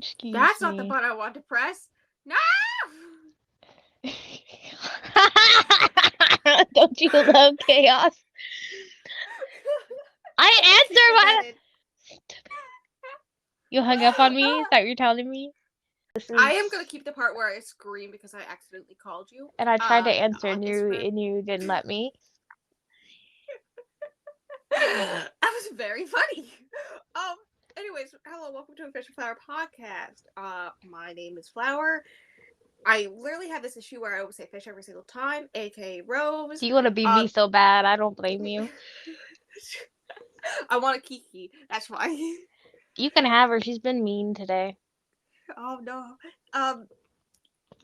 Excuse That's not the me. button I want to press. No! Don't you love chaos? I answered what? Presented. You hung up on me? Is that what you're telling me? This I am is. gonna keep the part where I scream because I accidentally called you. And I tried to answer, On and Instagram. you didn't let me. That was very funny. Anyways, hello, welcome to a Fish and Flower podcast. My name is Flower. I literally have this issue where I always say fish every single time, aka Rose. You want to be me so bad. I don't blame you. I want a Kiki. That's why. You can have her. She's been mean today. Oh no. Um,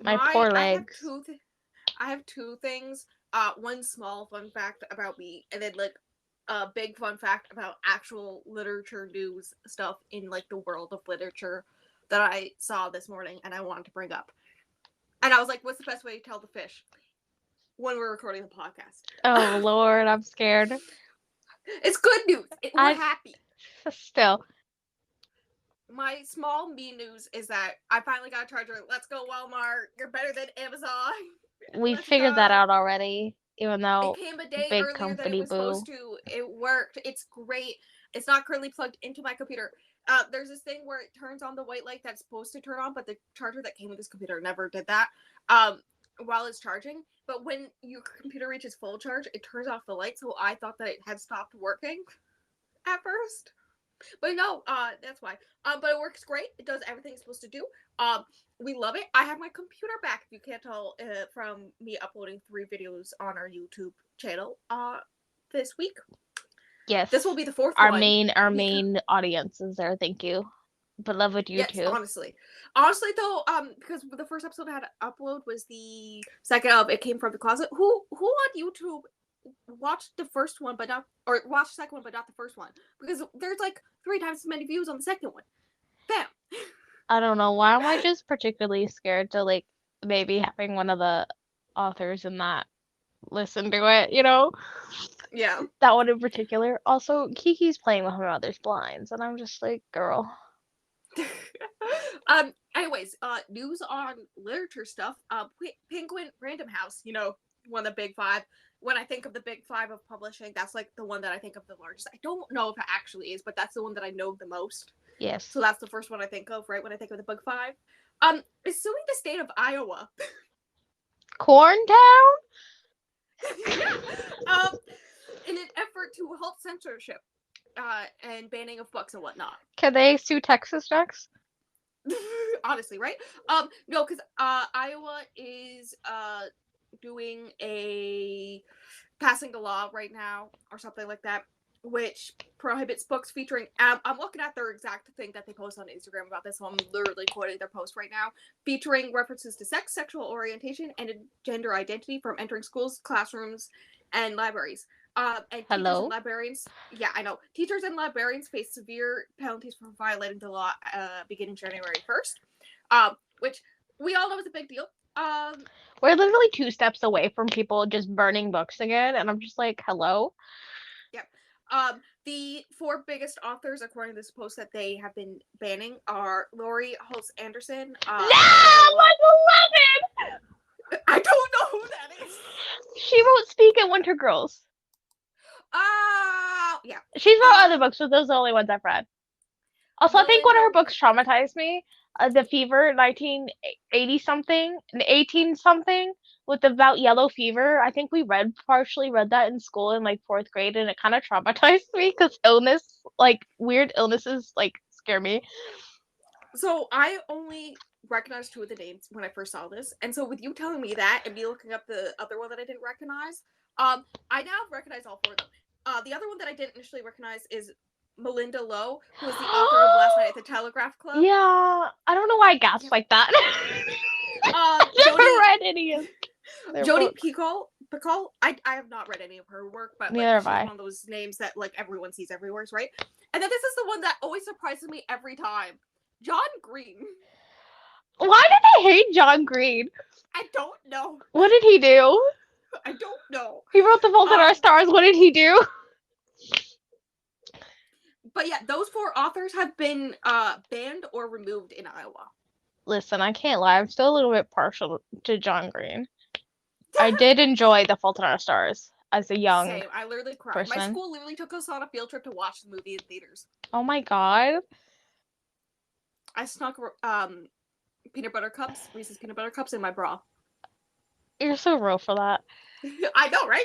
My poor I have legs. I have two things. One small fun fact about me, and then like a big fun fact about actual literature news stuff in like the world of literature that I saw this morning, and I wanted to bring up. And I was like, "What's the best way to tell the fish when we're recording the podcast?" Oh Lord, I'm scared. It's good news. We're happy. Still. My small me news is that I finally got a charger. Let's go, Walmart. You're better than Amazon. We Let's figured that go. out already, even It though came a day big earlier than it company was boo. supposed to. It worked. It's great. It's not currently plugged into my computer. There's this thing where it turns on the white light that's supposed to turn on, but the charger that came with this computer never did that while it's charging. But when your computer reaches full charge, it turns off the light, so I thought that it had stopped working at first. But no, that's why. But it works great. It does everything it's supposed to do. We love it. I have my computer back. If you can't tell from me uploading 3 videos on our YouTube channel this week. Yes. This will be the 4th our one. Our main audience is there. Thank you. But love with you yes, too. Honestly though, because the first episode I had to upload was the second of It Came From the Closet. Who on YouTube watched the first one but not, or watched the second one but not the first one? Because there's like 3 times as many views on the second one. Bam. I don't know. Why am I just particularly scared to like maybe having one of the authors in that listen to it, you know? Yeah. That one in particular. Also, Kiki's playing with her mother's blinds, and I'm just like, girl. Anyways, news on literature stuff. Penguin Random House, one of the big 5. When I think of the big 5 of publishing, that's like the one that I think of the largest. I don't know if it actually is, but that's the one that I know the most. Yes. So that's the first one I think of, right, when I think of the big 5. Is suing the state of Iowa. Corntown? Yeah. In an effort to halt censorship and banning of books and whatnot. Can they sue Texas next? Honestly, right? No, because Iowa is doing passing a law right now or something like that, which prohibits books featuring. I'm looking at their exact thing that they post on Instagram about this, so I'm literally quoting their post right now, featuring references to sex, sexual orientation, and gender identity from entering schools, classrooms, and libraries. And teachers and librarians, yeah, I know. Teachers and librarians face severe penalties for violating the law beginning January 1st, which we all know is a big deal. We're literally 2 steps away from people just burning books again, and I'm just like, hello? Yep. The 4 biggest authors, according to this post, that they have been banning are Lori Holtz Anderson. No! I love it! I don't know who that is. She wrote Speak at Winter Girls. Yeah. She's wrote other books, but those are the only ones I've read. Also, I think one of her books traumatized me. The Fever, 1980-something, 18-something, with about yellow fever. I think we partially read that in school in, like, 4th grade, and it kind of traumatized me, because weird illnesses, scare me. So, I only recognized 2 of the names when I first saw this, and so with you telling me that, and me looking up the other one that I didn't recognize, I now recognize all 4 of them. The other one that I didn't initially recognize is Melinda Lowe, who was the author of Last Night at the Telegraph Club. Yeah, I don't know why I gasped like that. I've never read any of Jodi Picoult. I have not read any of her work, but she's one of those names that everyone sees everywhere, right? And then this is the one that always surprises me every time. John Green. Why did they hate John Green? I don't know. What did he do? I don't know. He wrote The Fault in Our Stars. What did he do? But yeah, those 4 authors have been banned or removed in Iowa. Listen, I can't lie. I'm still a little bit partial to John Green. I did enjoy The Fault in Our Stars as a young Same. I literally cried. My person. school literally took us on a field trip to watch the movie in theaters. Oh my God. I snuck peanut butter cups, Reese's peanut butter cups in my bra. You're so real for that. I know, right?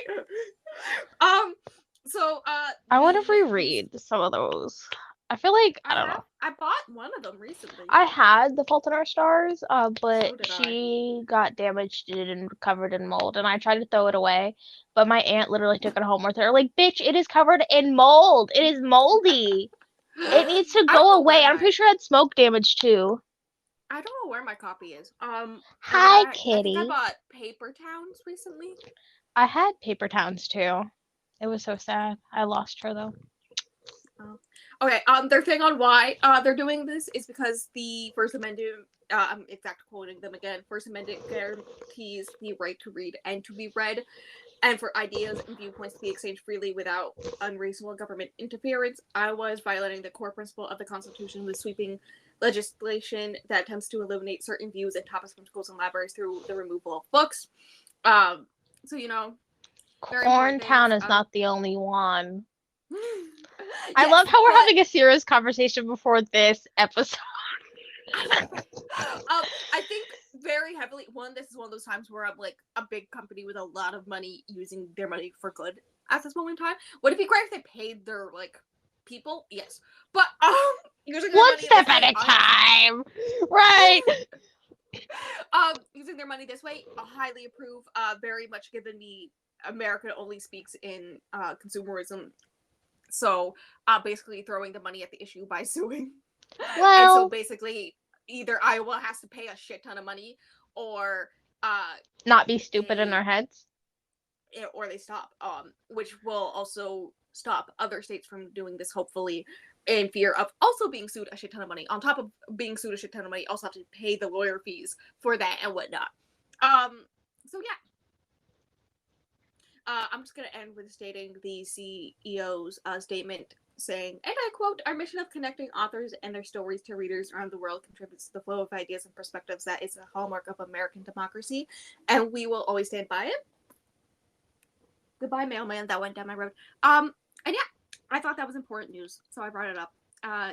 So I want to reread some of those. I feel like, I don't know. I bought one of them recently. I had The Fault in Our Stars, So but did I. she got damaged and covered in mold, and I tried to throw it away, but my aunt literally took it home with her. Like, bitch, it is covered in mold. It is moldy. It needs to I don't go know where away. I'm my pretty sure it had smoke damage too. I don't know where my copy is. And then Hi, I think I kitty. bought Paper Towns recently. I had paper towns too. It was so sad. I lost her though. Oh. Okay. Their thing on why they're doing this is because the First Amendment. I'm exact quoting them again. First Amendment guarantees the right to read and to be read, and for ideas and viewpoints to be exchanged freely without unreasonable government interference. Iowa is violating the core principle of the Constitution with sweeping legislation that attempts to eliminate certain views and topics from schools and libraries through the removal of books. So very important things. Corntown is not the only one. I Yes, love how we're but having a serious conversation before this episode. I think very heavily. This is one of those times where I'm like a big company with a lot of money using their money for good at this moment in time. Would it be great if they paid their people? Yes, but using their One money step this at way, a time. Right. using their money this way, I highly approve. Very much given the America only speaks in consumerism, so basically throwing the money at the issue by suing. And so Well, basically, either Iowa has to pay a shit ton of money, or not be stupid in our heads. they stop. Which will also stop other states from doing this, hopefully, in fear of also being sued a shit ton of money. On top of being sued a shit ton of money, also have to pay the lawyer fees for that and whatnot. So yeah. I'm just going to end with stating the CEO's statement saying, and I quote, "Our mission of connecting authors and their stories to readers around the world contributes to the flow of ideas and perspectives that is a hallmark of American democracy, and we will always stand by it." Goodbye, mailman that went down my road. And yeah, I thought that was important news, so I brought it up.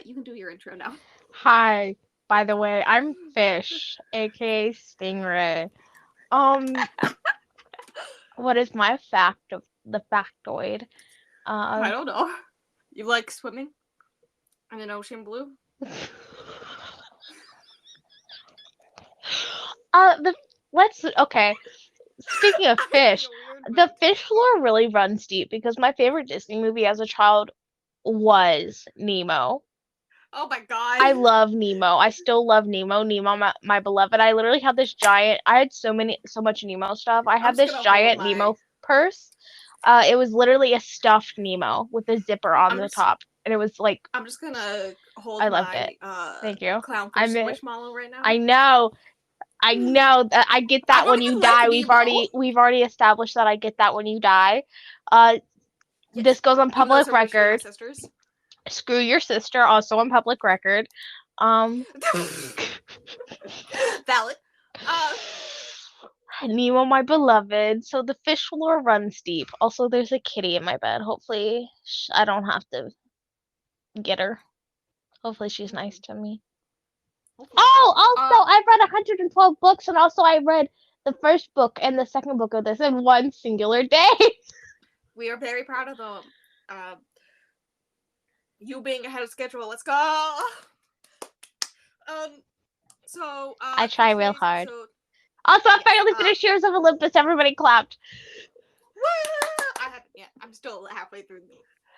You can do your intro now. Hi. By the way, I'm Fish, aka Stingray. What is my fact of the factoid? I don't know. You like swimming in an ocean blue? Okay. Speaking of fish, the fish lore really runs deep because my favorite Disney movie as a child was Nemo. Oh my god. I love Nemo. I still love Nemo. Nemo, my beloved. I literally had this giant. I had so much Nemo stuff. I I'm had just this gonna hold giant my. Nemo purse. It was literally a stuffed Nemo with a zipper on the top, and it was like I'm just gonna hold I loved my it. Thank you. clownfish squishmallow right now. I know. I know that I get I that don't when you even like die. Nemo. We've already established that I get that when you die. Yes. This goes on Even though public they're officially my record. sisters. Screw your sister, also on public record. Valid. Nemo, my beloved. So the fish lore runs deep. Also, there's a kitty in my bed. Hopefully, I don't have to get her. Hopefully, she's nice to me. Hopefully. Oh, also, I've read 112 books, and also I read the first book and the second book of this in one singular day. We are very proud of them. You being ahead of schedule. Let's go. So I try real hard. Episode, also, I finally finished Heroes of Olympus. Everybody clapped. I haven't yet. I'm still halfway through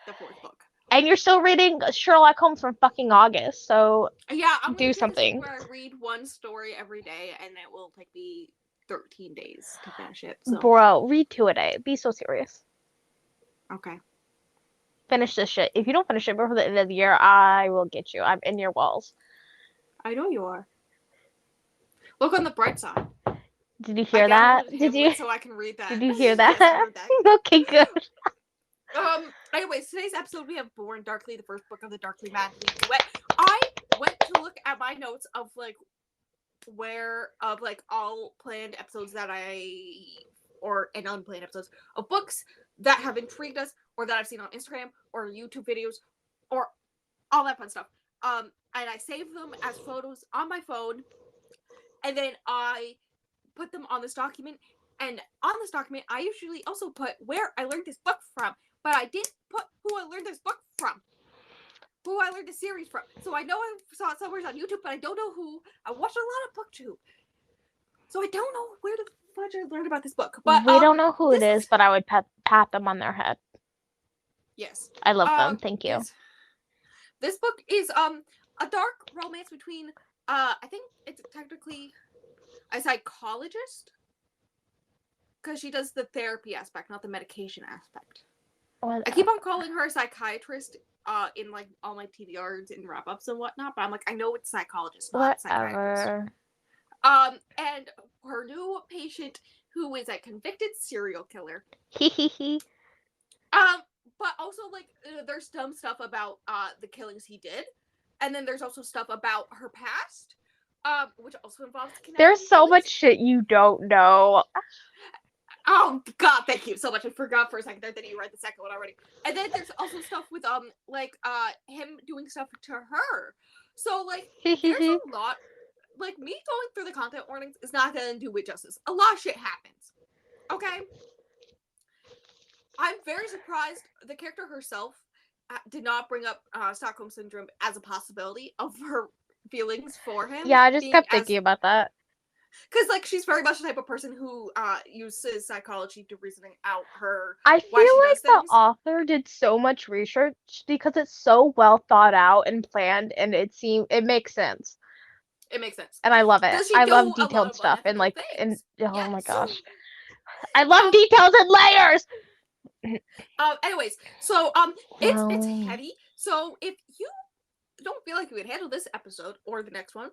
the fourth book. And you're still reading Sherlock Holmes from fucking August, so yeah, I'm do something. Where I read one story every day, and it will take me 13 days to finish it. So. Bro, read 2 a day. Be so serious. Okay. Finish this shit. If you don't finish it before the end of the year, I will get you. I'm in your walls. I know you are. Look on the bright side. Did you hear that? Did you? So I can read that. Did you hear that? Yes, I heard that. Okay, good. Anyways, today's episode we have Born Darkly, the first book of the Darkly Madly Duet. I went to look at my notes of like all planned episodes that and unplanned episodes of books that have intrigued us or that I've seen on Instagram or YouTube videos or all that fun stuff. And I saved them as photos on my phone, and then I put them on this document. And on this document, I usually also put where I learned this book from, but I didn't put who I learned this book from, who I learned the series from. So I know I saw it somewhere on YouTube, but I don't know who. I watched a lot of BookTube, so I don't know where the fudge I learned about this book. But We don't know who it is, but I would pat them on their head. Yes, I love them. Thank you. This book is a dark romance between I think it's technically a psychologist, because she does the therapy aspect, not the medication aspect. I keep on calling her a psychiatrist in like all my TBRs and wrap-ups and whatnot, but I'm like, I know it's psychologist, not psychiatrist. And her new patient, who is a convicted serial killer. But also like there's some stuff about the killings he did, and then there's also stuff about her past, which also involves There's so much shit you don't know. Oh God, thank you so much. I forgot for a second that you read the second one already. And then there's also stuff with him doing stuff to her. So like there's a lot. Like me going through the content warnings is not gonna do it justice. A lot of shit happens. Okay? I'm very surprised the character herself did not bring up Stockholm Syndrome as a possibility of her feelings for him. Yeah, I just kept thinking about that. Because, like, she's very much the type of person who uses psychology to reasoning out her. I feel like the author did so much research because it's so well thought out and planned, and it makes sense. It makes sense, and I love it. I love detailed stuff, and like, and oh my gosh, I love details and layers. Anyways, so it's heavy. So if you don't feel like you can handle this episode or the next one,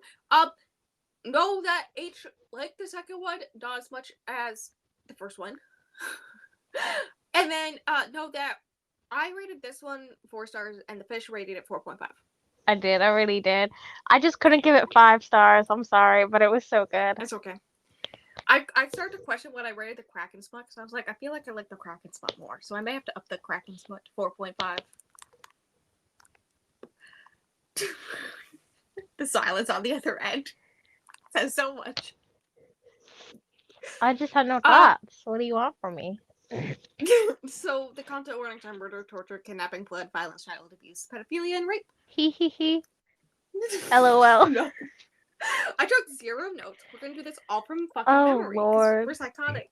know that H liked the second one not as much as the first one. And then know that I rated this one 4 stars and the fish rated it 4.5. I did, I really did. I just couldn't give it 5 stars. I'm sorry, but it was so good. It's okay. I started to question when I rated the Kraken Smut, because I was like, I feel like I like the Kraken Smut more, so I may have to up the Kraken Smut to 4.5. The silence on the other end says so much. I just had no thoughts. What do you want from me? So the content warnings are murder, torture, kidnapping, blood, violence, child abuse, pedophilia, and rape. He. LOL. No. I took 0 notes. We're gonna do this all from fucking memory. Lord. We're psychotic.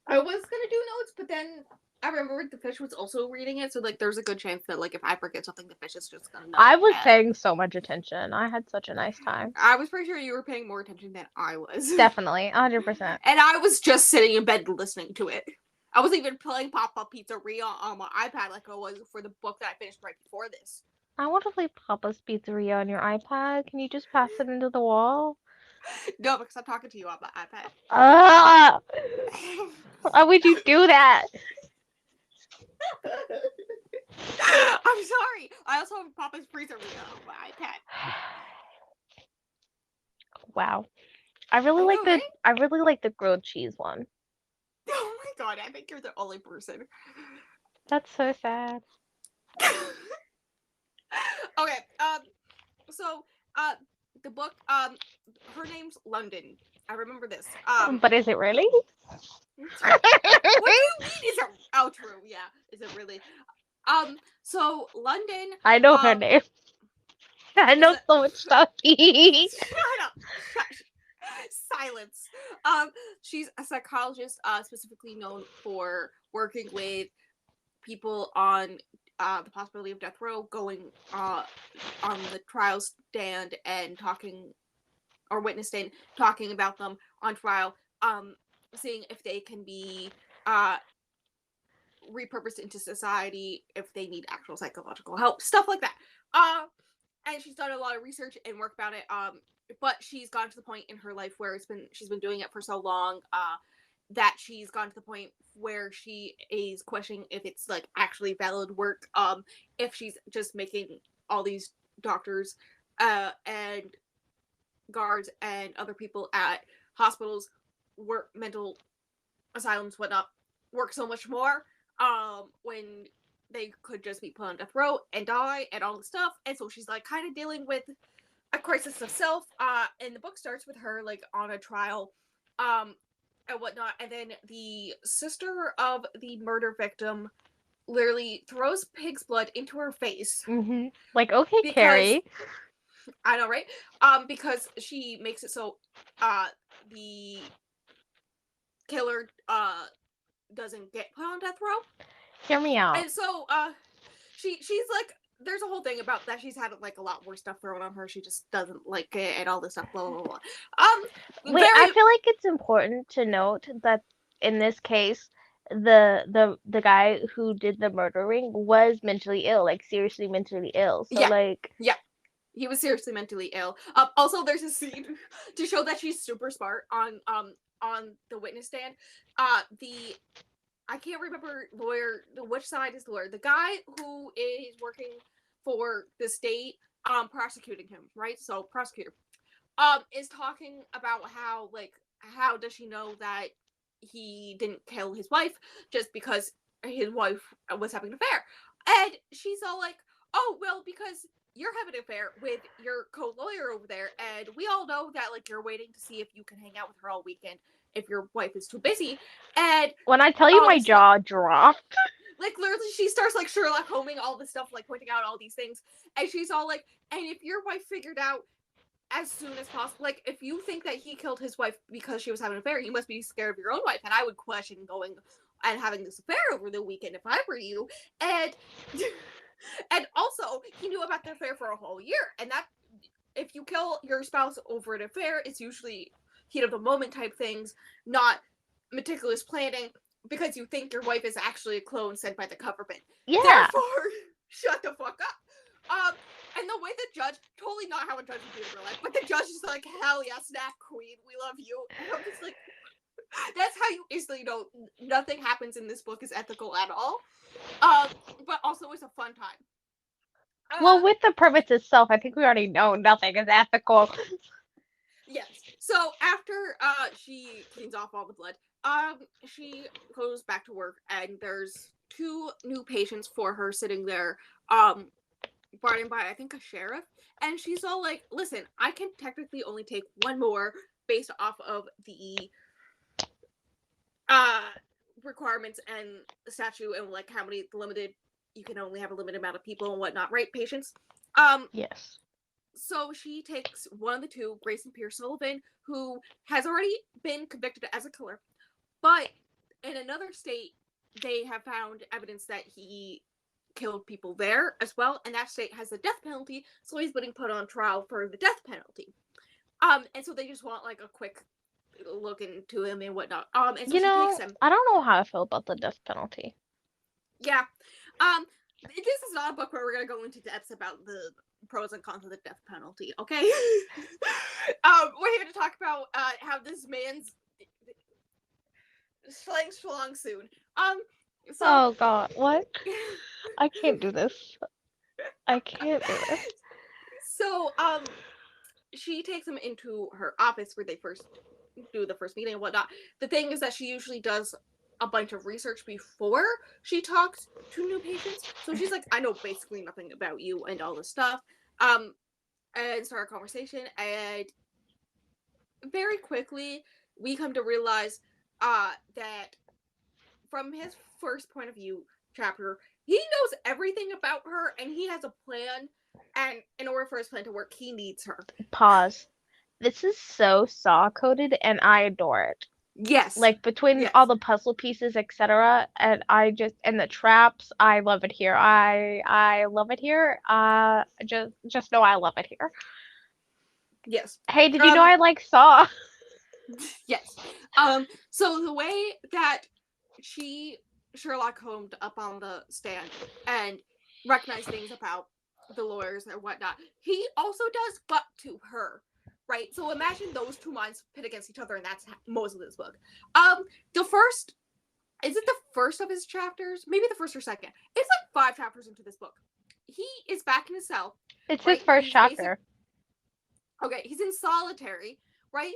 I was gonna do notes, but then I remembered the fish was also reading it, so like there's a good chance that like if I forget something, the fish is just gonna know. I was paying so much attention. I had such a nice time. I was pretty sure you were paying more attention than I was. Definitely, 100%. And I was just sitting in bed listening to it. I wasn't even playing Pop-Up Pizzeria on my iPad like I was for the book that I finished right before this. I want to play Papa's Pizzeria on your iPad. Can you just pass it into the wall? No, because I'm talking to you on my iPad. Why would you do that? I'm sorry. I also have Papa's Pizzeria on my iPad. Wow. I really like the grilled cheese one. Oh my god, I think you're the only person. That's so sad. Okay, so, the book, her name's London. I remember this. But is it really? What do you mean, is it? Oh, true, yeah. Is it really? So, London... I know her name. I know so much stuff. Shut up. Silence. She's a psychologist, specifically known for working with people on the possibility of death row, going on the trial stand and talking, or witness stand, talking about them on trial, seeing if they can be repurposed into society, if they need actual psychological help, stuff like that. And she's done a lot of research and work about it. But she's gotten to the point in her life where she's been doing it for so long, that she's gone to the point where she is questioning if it's like actually valid work, if she's just making all these doctors and guards and other people at hospitals, work, mental asylums, whatnot, work so much more when they could just be put on death row and die and all this stuff. And so she's like kind of dealing with a crisis of self. And the book starts with her like on a trial and whatnot. And then the sister of the murder victim literally throws pig's blood into her face. Mm-hmm. Like, okay, Because Carrie. I know, right? Because she makes it so the killer doesn't get put on death row. Hear me out. And so she's like, there's a whole thing about that she's had like a lot more stuff thrown on her. She just doesn't like it and all this stuff, blah blah blah. Wait, I feel like it's important to note that in this case, the guy who did the murdering was mentally ill, like seriously mentally ill. So yeah, like, yeah. He was seriously mentally ill. Also, there's a scene to show that she's super smart on the witness stand. The I can't remember lawyer. Which side is the lawyer? The guy who is working for the state, prosecuting him, right? So prosecutor, is talking about how does she know that he didn't kill his wife just because his wife was having an affair, and she's all like, oh well, because you're having an affair with your co-lawyer over there, and we all know that like you're waiting to see if you can hang out with her all weekend if your wife is too busy. And when I tell you my jaw dropped. like literally she starts like Sherlock Holming all this stuff, like pointing out all these things, and she's all like, and if your wife figured out as soon as possible, like if you think that he killed his wife because she was having an affair, you must be scared of your own wife, and I would question going and having this affair over the weekend if I were you. And and also he knew about the affair for a whole year, and that if you kill your spouse over an affair, it's usually heat of the moment type things, not meticulous planning because you think your wife is actually a clone sent by the government. Yeah. Therefore, shut the fuck up. And the way the judge, totally not how a judge would do in real life, but the judge is like, hell yeah, snap queen, we love you. And I'm just like, that's how you instantly know nothing happens in this book is ethical at all. But also it's a fun time. Well, with the premise itself, I think we already know nothing is ethical. Yes. So after she cleans off all the blood, she goes back to work, and there's 2 new patients for her sitting there, brought in by I think a sheriff, and she's all like, "Listen, I can technically only take 1 more based off of the requirements and the statute and like how many limited you can only have a limited amount of people and whatnot, right? Patients." Yes. So she takes one of the 2, Grayson Pierce Sullivan, who has already been convicted as a killer, but in another state, they have found evidence that he killed people there as well, and that state has the death penalty, so he's being put on trial for the death penalty. And so they just want like a quick look into him and whatnot. And so she takes him. I don't know how I feel about the death penalty. Yeah. This is not a book where we're gonna go into depths about the pros and cons of the death penalty, okay? We're here to talk about how this man's slaying shlong soon. So Oh God, what? I can't do this. I can't do this. So she takes him into her office where they first do the first meeting and whatnot. The thing is that she usually does a bunch of research before she talks to new patients. So she's like, I know basically nothing about you and all this stuff. And start a conversation, and very quickly we come to realize that from his first point of view chapter, he knows everything about her and he has a plan, and in order for his plan to work, he needs her. Pause. This is so saw coded and I adore it. Yes. Like between all the puzzle pieces, etc., and the traps, I love it here. I love it here. Just know I love it here. Yes. Hey, did you know I like Saw? Yes. So the way that she Sherlock Holmes up on the stand and recognized things about the lawyers and whatnot, he also does, but to her, right? So imagine those two minds pit against each other, and that's most of this book. The first, is it the first of his chapters? Maybe the first or second. It's like 5 chapters into this book. He is back in his cell, It's his right? first chapter. Okay, he's in solitary, right?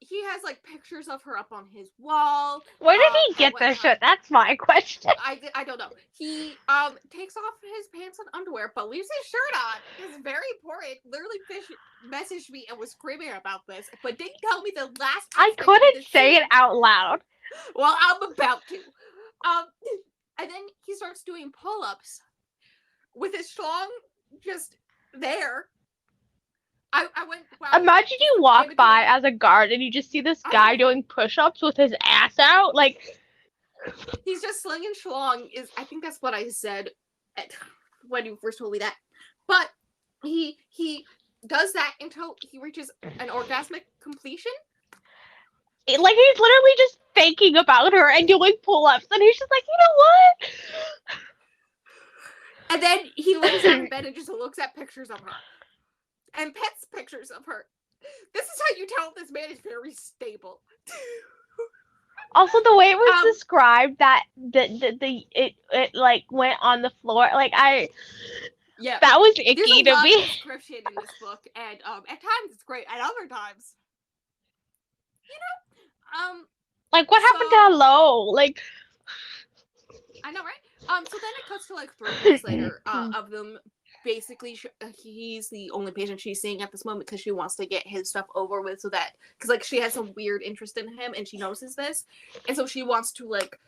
He has like pictures of her up on his wall. Where did he get this shit? That's my question. I don't know. He takes off his pants and underwear, but leaves his shirt on. It's very important. Literally, Fish messaged me and was screaming about this, but didn't tell me the last. I couldn't say it out loud. Well, I'm about to. And then he starts doing pull-ups with his shlong just there. I went. Wow. Imagine you walk by as a guard and you just see this guy doing push-ups with his ass out, like he's just slinging shlong. I think that's what I said when you first told me that. But he does that until he reaches an orgasmic completion. Like he's literally just thinking about her and doing pull-ups, and he's just like, you know what? And then he lays down in bed and just looks at pictures of her. And pets pictures of her. This is how you tell this man is very stable. Also, the way it was described, that it like went on the floor, like that was icky to me. There's a lot of description in this book, and at times it's great, at other times, like what happened to hello? Like, I know, right? So then it cuts to like 3 days later of them. Basically, he's the only patient she's seeing at this moment because she wants to get his stuff over with, so that because like she has some weird interest in him and she notices this, and so she wants to like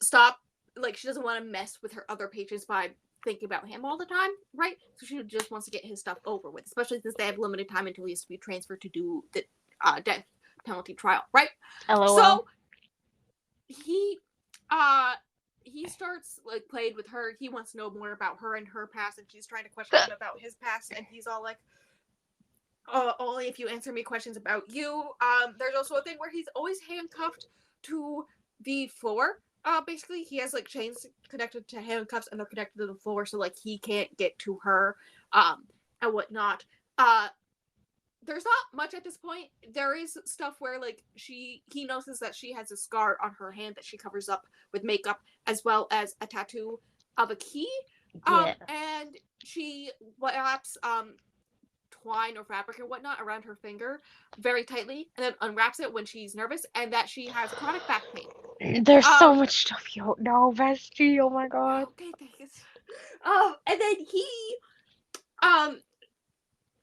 stop, like she doesn't want to mess with her other patients by thinking about him all the time, right? So she just wants to get his stuff over with, especially since they have limited time until he has to be transferred to do the death penalty trial, right? LOL. So he starts like playing with her. He wants to know more about her and her past, and she's trying to question him about his past, and he's all like, only if you answer me questions about you. There's also a thing where he's always handcuffed to the floor. Basically he has like chains connected to handcuffs, and they're connected to the floor, so like he can't get to her and whatnot. There's not much at this point. There is stuff where like he notices that she has a scar on her hand that she covers up with makeup, as well as a tattoo of a key. And she wraps twine or fabric or whatnot around her finger very tightly, and then unwraps it when she's nervous, and that she has chronic back pain. There's so much stuff you don't know, bestie. Oh my god. Okay, thanks. And then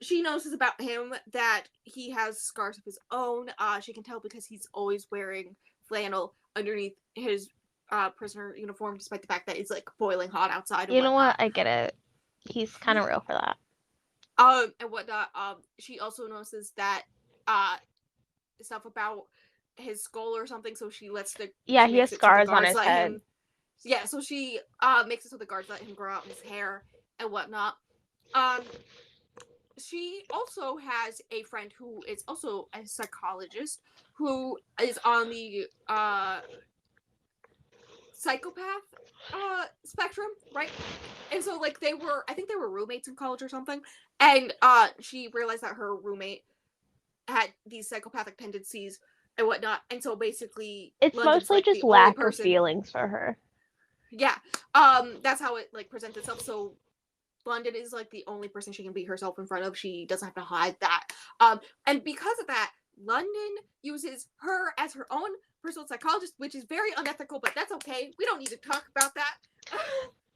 she notices about him that he has scars of his own. She can tell because he's always wearing flannel underneath his prisoner uniform, despite the fact that it's like boiling hot outside. You know what? I get it. He's kind of real for that. And whatnot. She also notices that stuff about his skull or something. So she lets the he has scars on his head. So she makes it so the guards let him grow out his hair and whatnot. She also has a friend who is also a psychologist who is on the psychopath spectrum, right? And so like I think they were roommates in college or something, and she realized that her roommate had these psychopathic tendencies and whatnot, and so basically it's London's mostly like just lack of feelings for her. Yeah, that's how it like presents itself. So London is like the only person she can be herself in front of. She doesn't have to hide that. And because of that, London uses her as her own personal psychologist, which is very unethical, but that's okay. We don't need to talk about that.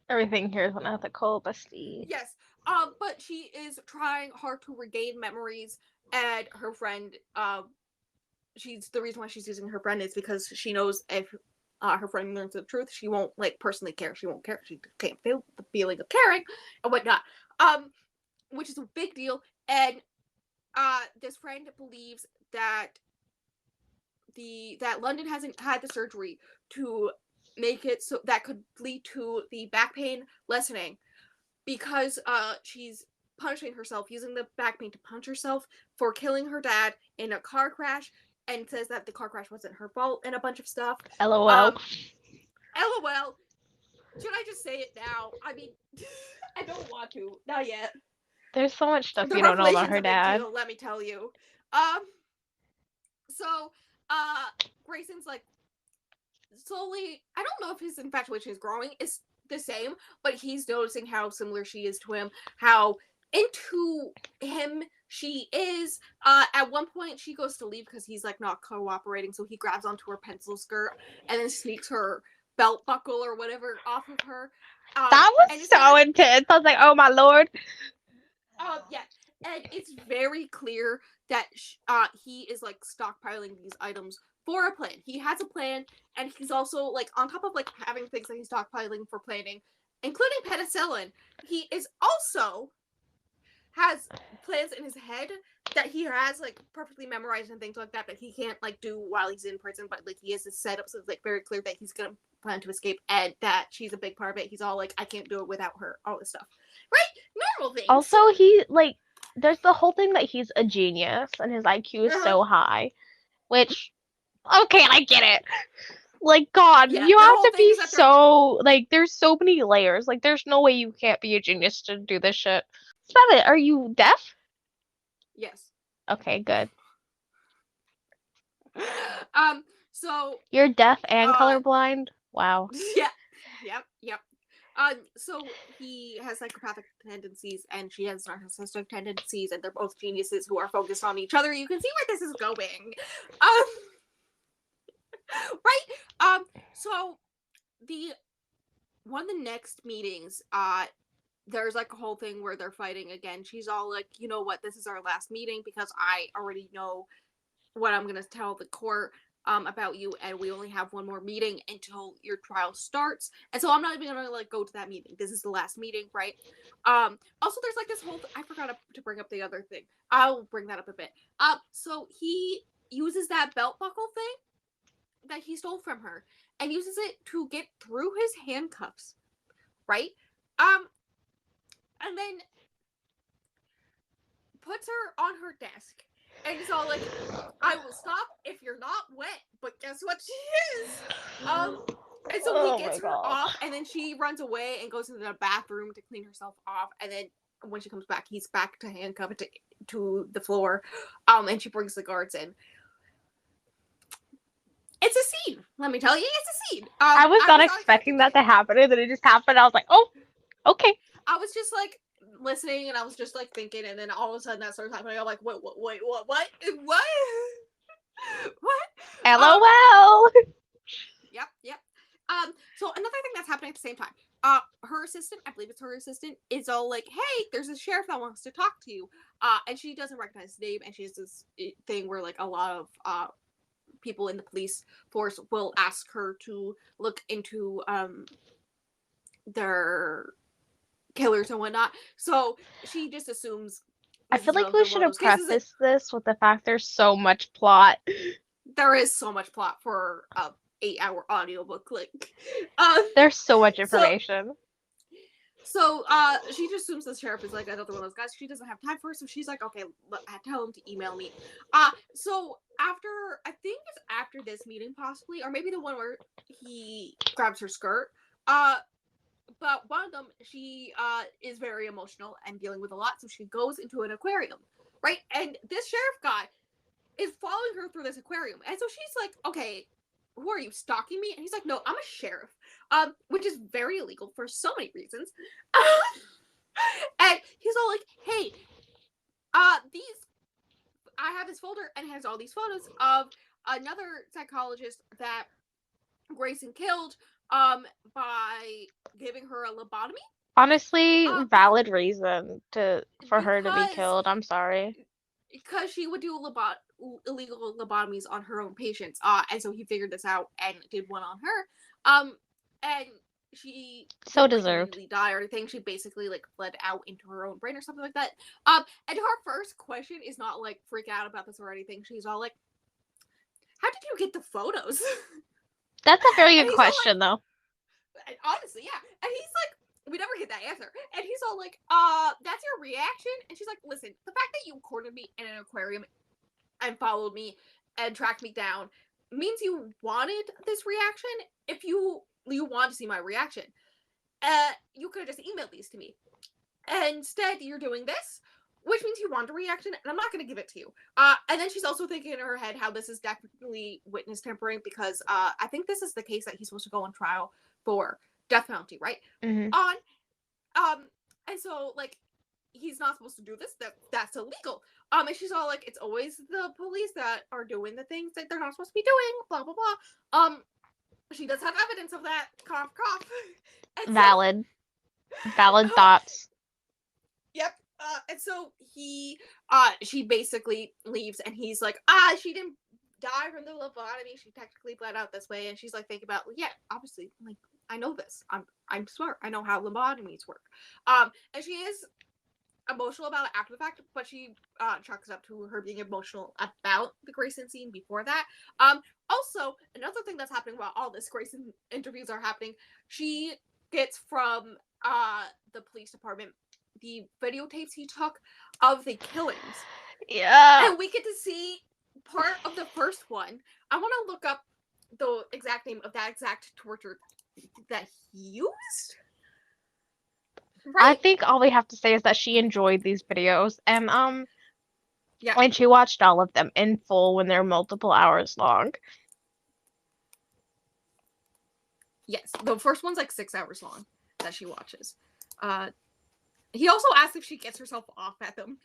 Everything here is unethical, bestie. Yes. But she is trying hard to regain memories, and her friend, she's the reason why she's using her friend is because she knows if her friend learns the truth, she won't like personally care. She won't care. She can't feel the feeling of caring and whatnot. Which is a big deal. And this friend believes that that London hasn't had the surgery to make it so that could lead to the back pain lessening, because she's punishing herself, using the back pain to punch herself for killing her dad in a car crash, and says that the car crash wasn't her fault and a bunch of stuff. LOL. LOL. Should I just say it now? I mean, I don't want to. Not yet. There's so much stuff The you don't know about revelation's her a big dad. deal, let me tell you. Um, so, Grayson's like, slowly, I don't know if his infatuation is growing, it's the same, but he's noticing how similar she is to him, how into him she is. At one point she goes to leave because he's like not cooperating, so he grabs onto her pencil skirt and then sneaks her belt buckle or whatever off of her. That was And it's so very intense. I was like, oh my lord. yeah, and it's very clear that he is like stockpiling these items for a plan. He has a plan, and he's also like on top of like having things that he's stockpiling for planning, including penicillin. He is also has plans in his head that he has like perfectly memorized and things like that he can't like do while he's in prison, but like he has this setup so it's like very clear that he's gonna plan to escape and that she's a big part of it. He's all like, I can't do it without her, all this stuff, right? Normal things. Also, he like there's the whole thing that he's a genius and his IQ is Uh-huh. so high, which okay, I get it. Like God, Yeah, you the have whole to thing be is that they're so like there's so many layers. Like there's no way you can't be a genius to do this shit. Stop it. Are you deaf? yes. Okay, good. um so You're deaf and uh colorblind? Wow. yeah, yep. So he has psychopathic tendencies and she has narcissistic tendencies, and they're both geniuses who are focused on each other. You can see where this is going. Um, right? So the one of the next meetings, there's like a whole thing where they're fighting again. She's all like, you know what, this is our last meeting because I already know what I'm gonna tell the court about you, and we only have one more meeting until your trial starts, and so I'm not even gonna like go to that meeting. This is the last meeting, right? Also there's like this whole I forgot to bring up the other thing. I'll bring that up a bit. So he uses that belt buckle thing that he stole from her and uses it to get through his handcuffs, right? Um and then puts her on her desk and he's all like, I will stop if you're not wet, but guess what she is? And so he Oh my gets her god. off, and then she runs away and goes into the bathroom to clean herself off. And then when she comes back, he's back to handcuff to the floor. And she brings the guards in. It's a scene. Let me tell you, it's a scene. I was not I was not expecting expecting that it. to happen, and then it just happened. I was like, oh, okay. I was just like listening, and I was just like thinking, and then all of a sudden that starts happening. I'm like, wait, what? What? LOL. Yep. So another thing that's happening at the same time, her assistant, I believe it's her assistant, is all like, "Hey, there's a sheriff that wants to talk to you," and she doesn't recognize the name, and she has this thing where like a lot of people in the police force will ask her to look into their killers and whatnot. So she just assumes I this feel is like we another one should of have those cases. prefaced this with the fact there's so much plot. There is so much plot for a 8-hour audiobook, like, um, There's so much so information. she just assumes the sheriff is like another one of those guys. She doesn't have time for it, so she's like, okay, I tell him to email me. So after I think it's after this meeting possibly, or maybe the one where he grabs her skirt. But one of them, she is very emotional and dealing with a lot, so she goes into an aquarium, right? And this sheriff guy is following her through this aquarium, and so she's like, okay, who are you, stalking me? And he's like, no, I'm a sheriff, which is very illegal for so many reasons. And he's all like, hey, these I have this folder and it has all these photos of another psychologist that Grayson killed by giving her a lobotomy. Honestly, Because valid reason for her to be because killed. I'm sorry. she would do illegal lobotomies on her own patients, and so he figured this out and did one on her. And she So didn't like deserved. immediately die or anything. She basically like bled out into her own brain or something like that. And her first question is not like freak out about this or anything. She's all like, "How did you get the photos?" That's a very And good he's all question, though. like, honestly, yeah. And he's like, we never get that answer. And he's all like, that's your reaction? And she's like, listen, the fact that you cornered me in an aquarium and followed me and tracked me down means you wanted this reaction. If you want to see my reaction, you could have just emailed these to me. instead you're doing this, which means you want a reaction, and I'm not going to give it to you. And then she's also thinking in her head how this is definitely witness tampering, because I think this is the case that he's supposed to go on trial for death penalty, right? Mm-hmm. On and so like he's not supposed to do this. That's illegal. And she's all like, it's always the police that are doing the things that they're not supposed to be doing. Blah blah blah. She does have evidence of that. Cough cough. And Valid. Valid so, thoughts. yep. And so she basically leaves, and he's like, she didn't die from the lobotomy. She technically bled out this way, and she's like thinking about, well, yeah, obviously, like I know this. I'm smart. I know how lobotomies work. And she is emotional about it after the fact, but she chalks it up to her being emotional about the Grayson scene before that. Also, another thing that's happening while all this Grayson interviews are happening, she gets from the police department the videotapes he took of the killings. Yeah. And we get to see part of the first one. I want to look up the exact name of that exact torture that he used. I Right? think all we have to say is that she enjoyed these videos, and Yeah. and she watched all of them in full when they're multiple hours long. Yes, the first one's like 6 hours long that she watches. He also asks if she gets herself off at them.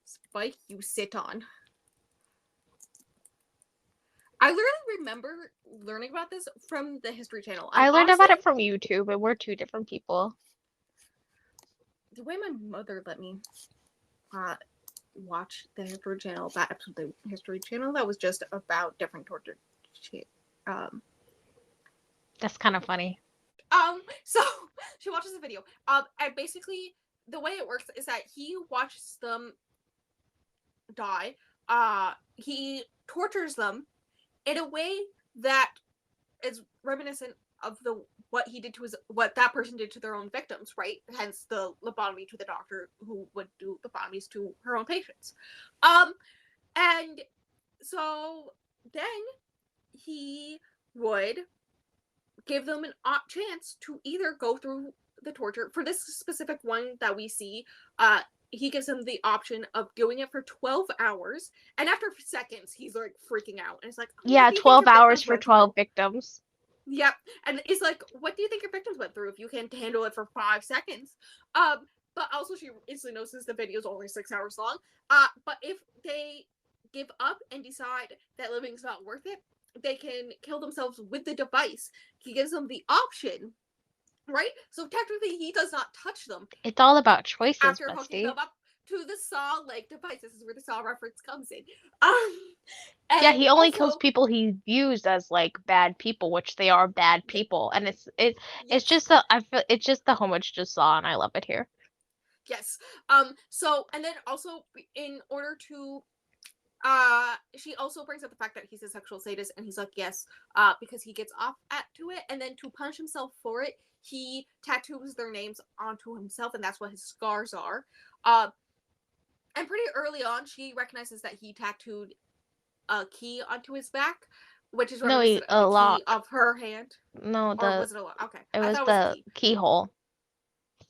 Spike, you sit on. I literally remember learning about this from the History Channel. I learned about it from YouTube, and we're two different people. The way my mother let me watch the History Channel, that episode of the History Channel, that was just about different torture. That's kind of funny. So she watches the video. And basically the way it works is that he watches them die. He tortures them in a way that is reminiscent of what that person did to their own victims, right? Hence the lobotomy to the doctor who would do lobotomies to her own patients. And so then he would give them an chance to either go through the torture. For this specific one that we see, he gives them the option of doing it for 12 hours, and after seconds he's like freaking out, and it's like, yeah, 12 hours for 12 victims. Yep. And it's like, what do you think your victims went through if you can't handle it for 5 seconds? But also she instantly notices the video is only 6 hours long. But if they give up and decide that living's not worth it, they can kill themselves with the device. He gives them the option, right? So technically he does not touch them. It's all about choices, after bestie. hooking them up to the saw-like device. This is where the saw reference comes in. Yeah, he only kills people he views as like bad people, which they are bad people, and it's just it's just the homage to Saw, and I love it here. Yes. So, and then also in order to she also brings up the fact that he's a sexual sadist, and he's like, yes, because he gets off to it, and then to punish himself for it, he tattoos their names onto himself, and that's what his scars are. And pretty early on, she recognizes that he tattooed a key onto his back, which is a lock key of her hand. No, or was it a lock? Okay, it was the keyhole.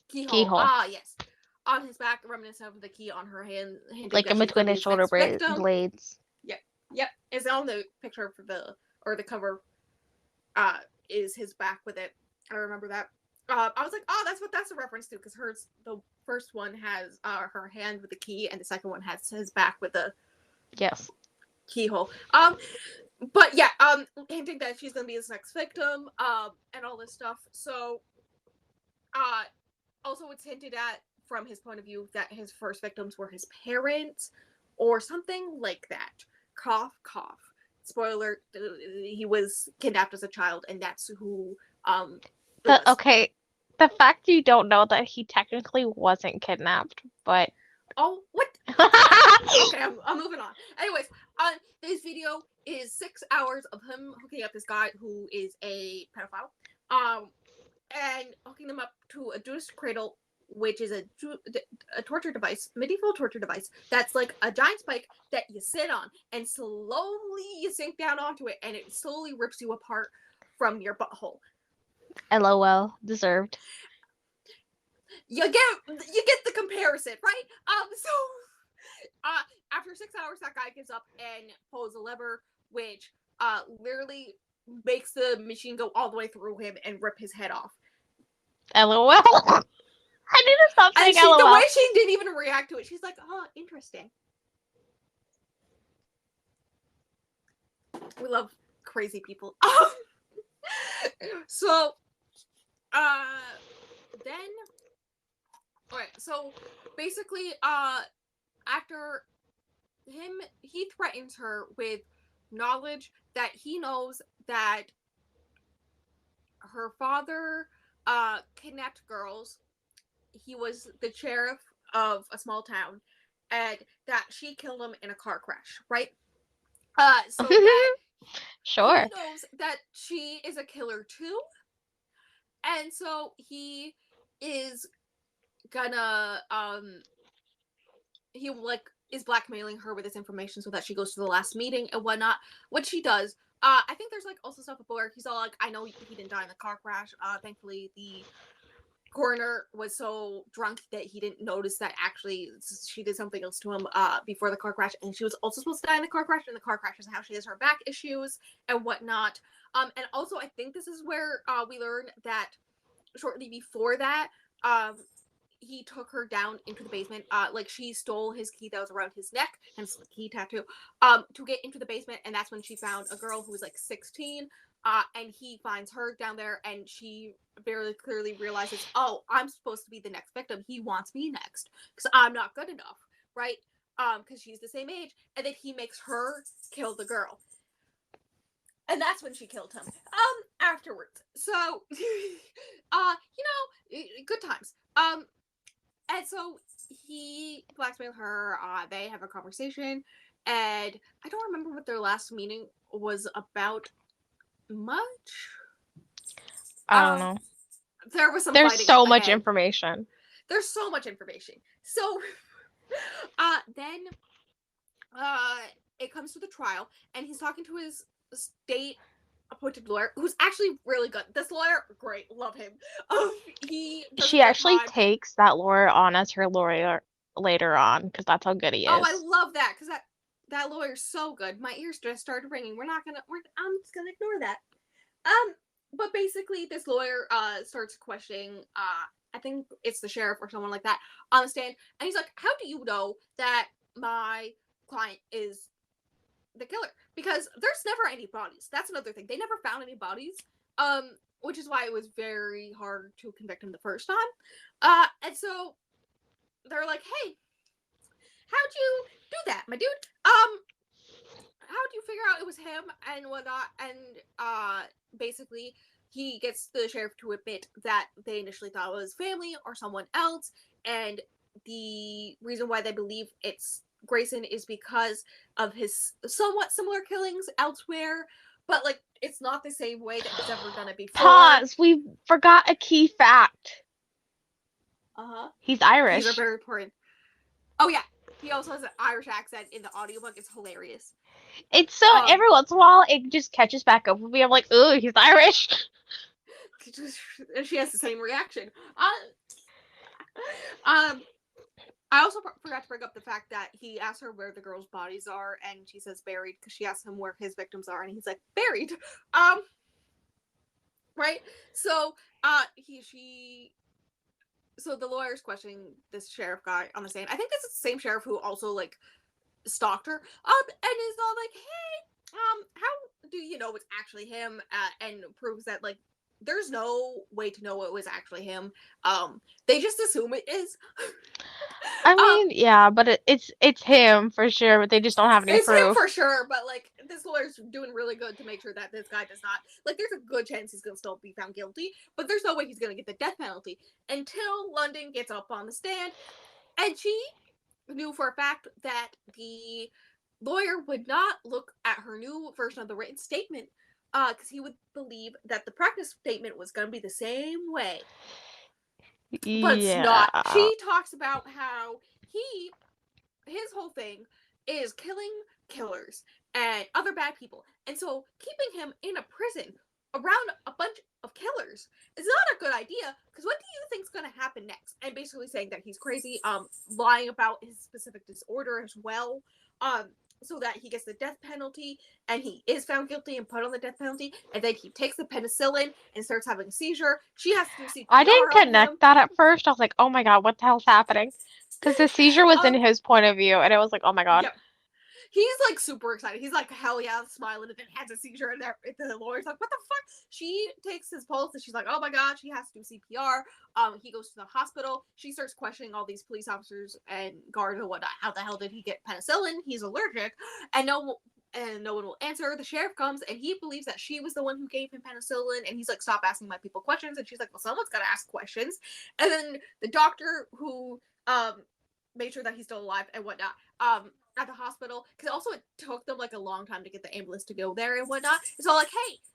Keyhole. Yes. On his back, reminiscent of the key on her hand, like in between his shoulder blades. Yep. It's on the picture for the cover. Is his back with it? I remember that. I was like, oh, that's a reference to, because the first one has her hand with the key, and the second one has his back with the keyhole. But yeah, hinting that she's gonna be his next victim, and all this stuff. So, also it's hinted at from his point of view that his first victims were his parents or something like that. Cough, cough. Spoiler, he was kidnapped as a child, and that's who okay, the fact you don't know that he technically wasn't kidnapped, but oh, what? Okay, I'm moving on. Anyways, this video is 6 hours of him hooking up this guy who is a pedophile, and hooking them up to a Judas cradle, which is a torture device, medieval torture device, that's like a giant spike that you sit on, and slowly you sink down onto it, and it slowly rips you apart from your butthole. LOL. Deserved. You get the comparison, right? After 6 hours, that guy gives up and pulls a lever, which literally makes the machine go all the way through him and rip his head off. LOL. I need to stop saying And LOL. the way she didn't even react to it, she's like, "Oh, interesting." We love crazy people. So, then, alright, so basically, after him, he threatens her with knowledge that he knows that her father, kidnapped girls. He was the sheriff of a small town, and that she killed him in a car crash, right? So that Sure. he knows that she is a killer too, and so he is gonna he like is blackmailing her with this information so that she goes to the last meeting and whatnot. What she does, I think there's like also stuff where he's all like, "I know he didn't die in the car crash. Thankfully the coroner was so drunk that he didn't notice that actually she did something else to him before the car crash, and she was also supposed to die in the car crash, and the car crash is how she has her back issues and whatnot." And also I think this is where we learn that shortly before that, he took her down into the basement. Like she stole his key that was around his neck, hence the key tattoo, to get into the basement, and that's when she found a girl who was like 16. And he finds her down there, and she very clearly realizes, "Oh, I'm supposed to be the next victim. He wants me next because I'm not good enough, right?" Because she's the same age, and then he makes her kill the girl, and that's when she killed him. Afterwards, so, good times. And so he blackmailed her. They have a conversation, and I don't remember what their last meeting was about much. I don't know. There was some There's fighting so much ahead. information. There's so much information. So, then, it comes to the trial, and he's talking to his state appointed lawyer, who's actually really good. This lawyer, great, love him. He does a She good actually time. takes that lawyer on as her lawyer later on because that's how good he Oh, I is. love that because that lawyer's so good. My ears just started ringing. I'm just gonna ignore that. But basically, this lawyer starts questioning. I think it's the sheriff or someone like that on the stand, and he's like, "How do you know that my client is the killer? Because there's never any bodies. That's another thing. They never found any bodies. Which is why it was very hard to convict him the first time. And so they're like, "Hey, how'd you do that, my dude? How'd you figure out it was him and whatnot?" And basically, he gets the sheriff to admit that they initially thought it was family or someone else, and the reason why they believe it's Grayson is because of his somewhat similar killings elsewhere, but like it's not the same way that he's ever done it before. Pause. We forgot a key fact. He's These are Irish. very important. Oh yeah, he also has an Irish accent in the audiobook. It's hilarious. It's so every once in a while it just catches back up with me. I'm like, ooh, he's Irish. She has the same reaction. I also forgot to bring up the fact that he asked her where the girls' bodies are, and she says buried because she asked him where his victims are, and he's like buried. Right. So so the lawyer's questioning this sheriff guy on the stand. I think this is the same sheriff who also like stalked her. And is all like, "Hey, how do you know it's actually him?" And proves that like there's no way to know it was actually him. They just assume it is. I mean, yeah, but it's him for sure, but they just don't have any It's him proof. for sure, but like this lawyer's doing really good to make sure that this guy does not like. There's a good chance he's gonna still be found guilty, but there's no way he's gonna get the death penalty until London gets up on the stand, and she knew for a fact that the lawyer would not look at her new version of the written statement because he would believe that the practice statement was going to be the same way, but it's not. Yeah. She talks about how his whole thing is killing killers and other bad people, and so keeping him in a prison around a bunch of killers. It's not a good idea, because what do you think's gonna happen next? And basically saying that he's crazy, lying about his specific disorder as well, so that he gets the death penalty, and he is found guilty and put on the death penalty, and then he takes the penicillin and starts having a seizure. She has to do I didn't CPR on connect him. that at first. I was like, oh my God, what the hell's happening? Because the seizure was in Um, his point of view, and it was like, oh my God. yep. He's like super excited. He's like, hell yeah, smiling, and then has a seizure, and the lawyer's like, what the fuck? She takes his pulse, and she's like, oh my God, she has to do CPR. He goes to the hospital. She starts questioning all these police officers and guards and whatnot. How the hell did he get penicillin? He's allergic, and no one will answer. The sheriff comes, and he believes that she was the one who gave him penicillin, and he's like, stop asking my people questions. And she's like, well, someone's gotta ask questions. And then the doctor who made sure that he's still alive and whatnot, at the hospital, because also it took them like a long time to get the ambulance to go there and whatnot. It's all like,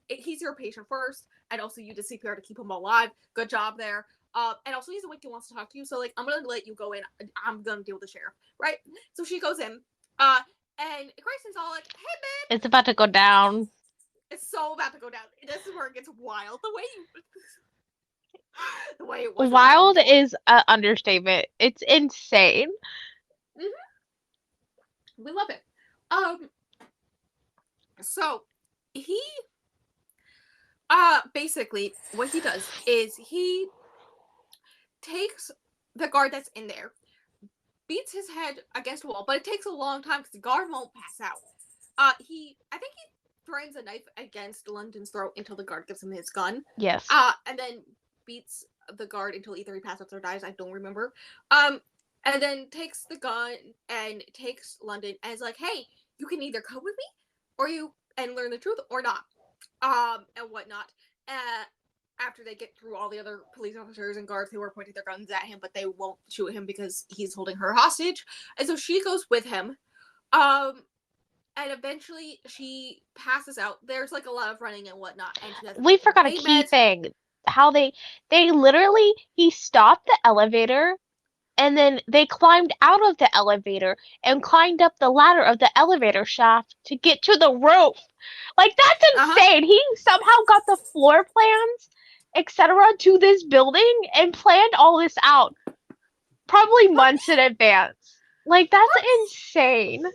hey, he's your patient first, and also you did CPR to keep him alive. Good job there. And also he's awake and wants to talk to you, so like, I'm gonna let you go in. I'm gonna deal with the sheriff, right? So she goes in, and Grayson's all like, hey man, It's about to go down. it's so about to go down. This is where it gets wild. The way it was around Wild before. is an understatement. It's insane. We love it. So he basically what he does is he takes the guard that's in there, beats his head against a wall, but it takes a long time because the guard won't pass out. I think he throws a knife against London's throat until the guard gives him his gun. Yes. And then beats the guard until either he passes out or dies. I don't remember. And then takes the gun and takes London and is like, hey, you can either come with me or you and learn the truth or not. And whatnot. After they get through all the other police officers and guards who are pointing their guns at him, but they won't shoot him because he's holding her hostage. And so she goes with him. And eventually she passes out. There's like a lot of running and whatnot. And she has We forgot a key thing. How they literally, he stopped the elevator, and then they climbed out of the elevator and climbed up the ladder of the elevator shaft to get to the roof. Like, that's insane. He somehow got the floor plans, etc., to this building and planned all this out, probably months in advance. Like, that's insane.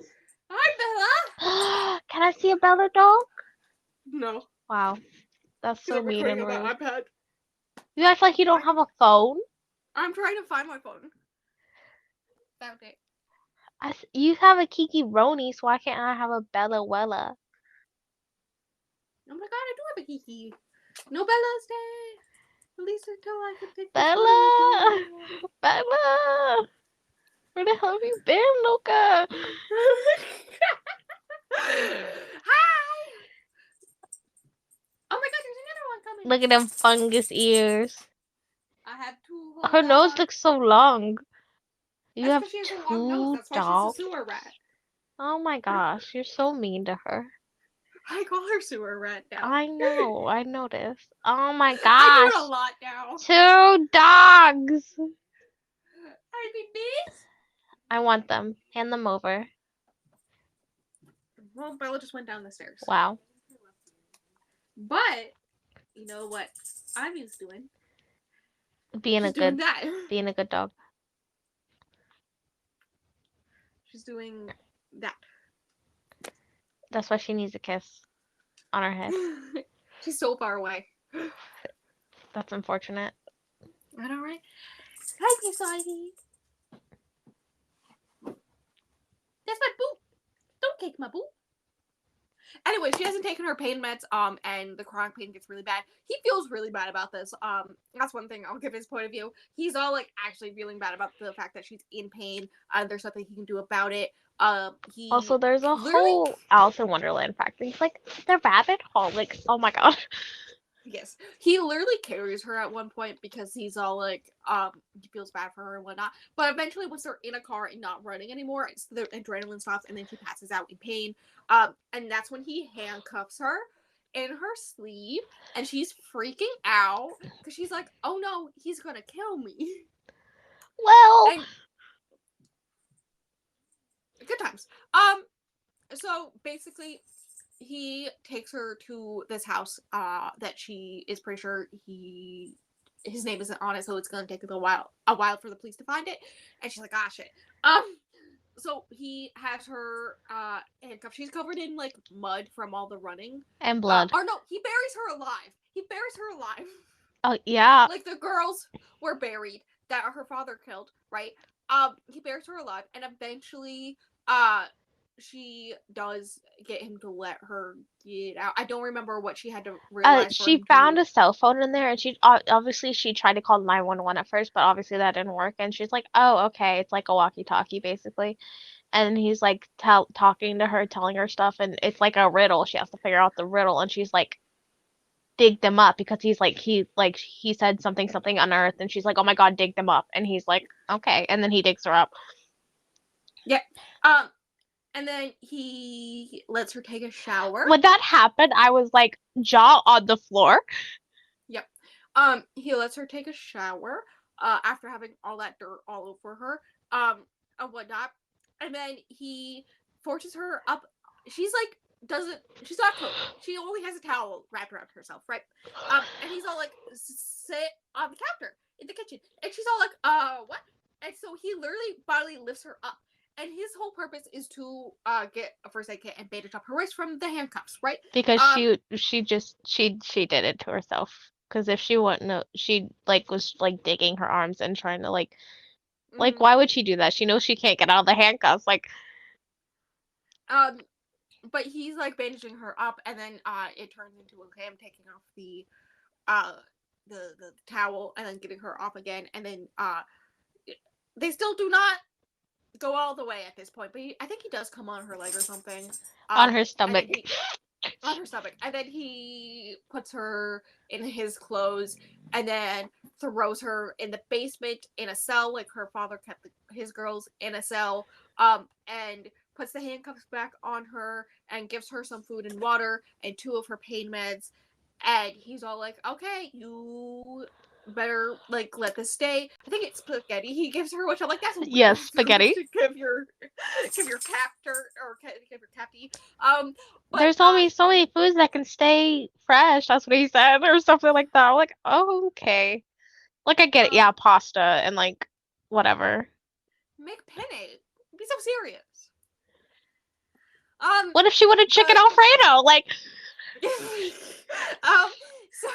Hi, Can I see a Bella dog? Bella. No. Wow, that's so mean and rude. iPad. You act like you don't have a phone. I'm trying to find my phone. Found it. You have a Kiki Roni, so why can't I have a Bella Wella? Oh my god, I do have a Kiki. No Bella's Day. At least until I can take Bella! Bella! Where the hell have you been, Luca? Hi! Oh my god, there's another one coming. Look at them fungus ears. I have two. Her nose looks so long. You have she has a long two nose. That's why dogs? she's a sewer rat. Oh my gosh, you're so mean to her. I call her sewer rat now. I know, I noticed. Oh my gosh. I do it a lot now. 2 dogs! Hi, babies. I want them. Hand them over. Well, Bella just went down the stairs. Wow. But, you know what Ivy's doing? Being a good dog. She's doing that. That's why she needs a kiss on her head. She's so far away. That's unfortunate. I know, right? Hi, Miss Ivy. That's my boo. Don't kick my boo. Anyway, she hasn't taken her pain meds, and the chronic pain gets really bad. He feels really bad about this. That's one thing I'll give his point of view. He's all like actually feeling bad about the fact that she's in pain. There's nothing he can do about it. Also, there's a whole Alice in Wonderland factor. He's like, the rabbit hole. Like, oh my god. Yes. He literally carries her at one point because he's all like, he feels bad for her and whatnot. But eventually, once they're in a car and not running anymore, the adrenaline stops and then she passes out in pain. And that's when he handcuffs her in her sleeve and she's freaking out because she's like, oh no, he's gonna kill me. Well, and good times. So basically, he takes her to this house that she is pretty sure his name isn't on it, so it's gonna take a while for the police to find it. And she's like, ah, shit. So he has her handcuffed. She's covered in like mud from all the running. And blood. Or no, he buries her alive. He buries her alive. Oh yeah. Like the girls were buried that her father killed, right? He buries her alive, and eventually, she does get him to let her get out. I don't remember what she had to realize for She him found to. a cell phone in there, and she obviously she tried to call 911 at first, but obviously that didn't work. And she's like, "Oh, okay, it's like a walkie-talkie basically." And he's like talking to her, telling her stuff, and it's like a riddle. She has to figure out the riddle, and she's like, dig them up because he said something on Earth, and she's like, "Oh my God, dig them up." And he's like, "Okay," and then he digs her up. Yeah. And then he lets her take a shower. When that happened, I was like, jaw on the floor. Yep. He lets her take a shower. After having all that dirt all over her. And whatnot. And then he forces her up. She's like, she's not clothed. She only has a towel wrapped around herself, right? And he's all like, sit on the counter in the kitchen. And she's all like, what? And so he literally bodily lifts her up. And his whole purpose is to get a first aid kit and bandage up her wrist from the handcuffs, right? Because she did it to herself. Because if she wouldn't have, she like was like digging her arms and trying to like Mm-hmm. why would she do that? She knows she can't get out of the handcuffs. Like But he's like bandaging her up, and then it turns into him taking off uh the towel and then getting her off again, and then they still do not go all the way at this point, but I think he does come on her leg or something. on her And stomach. then on her stomach, and then he puts her in his clothes, and then throws her in the basement in a cell, like her father kept his girls in a cell, and puts the handcuffs back on her and gives her some food and water and 2 of her pain meds, and he's all like, okay, you better like let this stay. I think it's spaghetti he gives her, which I'm like, that's a weird Yes, food spaghetti. to give your captor or give your capty. But There's only so many foods that can stay fresh. That's what he said, or something like that. I'm like, oh, okay. Like I get it. Yeah, pasta and like whatever. make penne. Be so serious. What if she wanted chicken The Alfredo? Like, so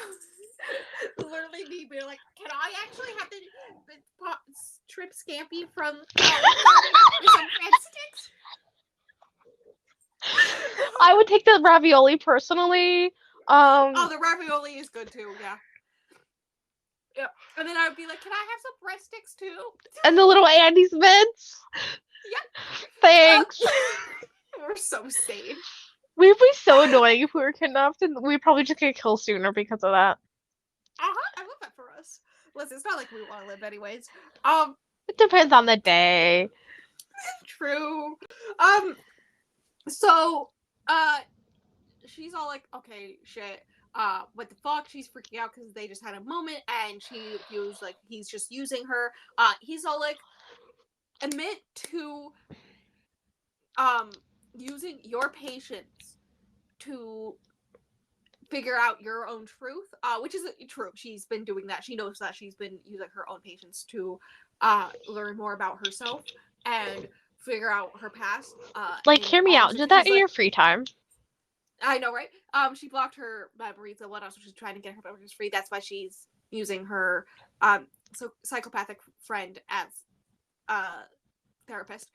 literally me being like, can I actually have the shrimp scampi from with some breadsticks? I would take the ravioli personally. Oh, the ravioli is good too. Yeah. Yeah. And then I would be like, can I have some breadsticks too? And the little Andy's mints. Yep. Thanks. We're so sane. We'd be so annoying if we were kidnapped, and we'd probably just get killed sooner because of that. I love that for us. Listen, it's not like we want to live anyways. It depends on the day. True. So, she's all like, okay, shit. What the fuck? She's freaking out because they just had a moment, and she feels like he's just using her. He's all like, admit to, using your patience to figure out your own truth, which is true. She's been doing that. She knows that she's been using her own patience to learn more about herself and figure out her past. Like, hear me out. Do that in your free time. I know, right? She blocked her memories and whatnot, so she's trying to get her memories free. That's why she's using her psychopathic friend as therapist.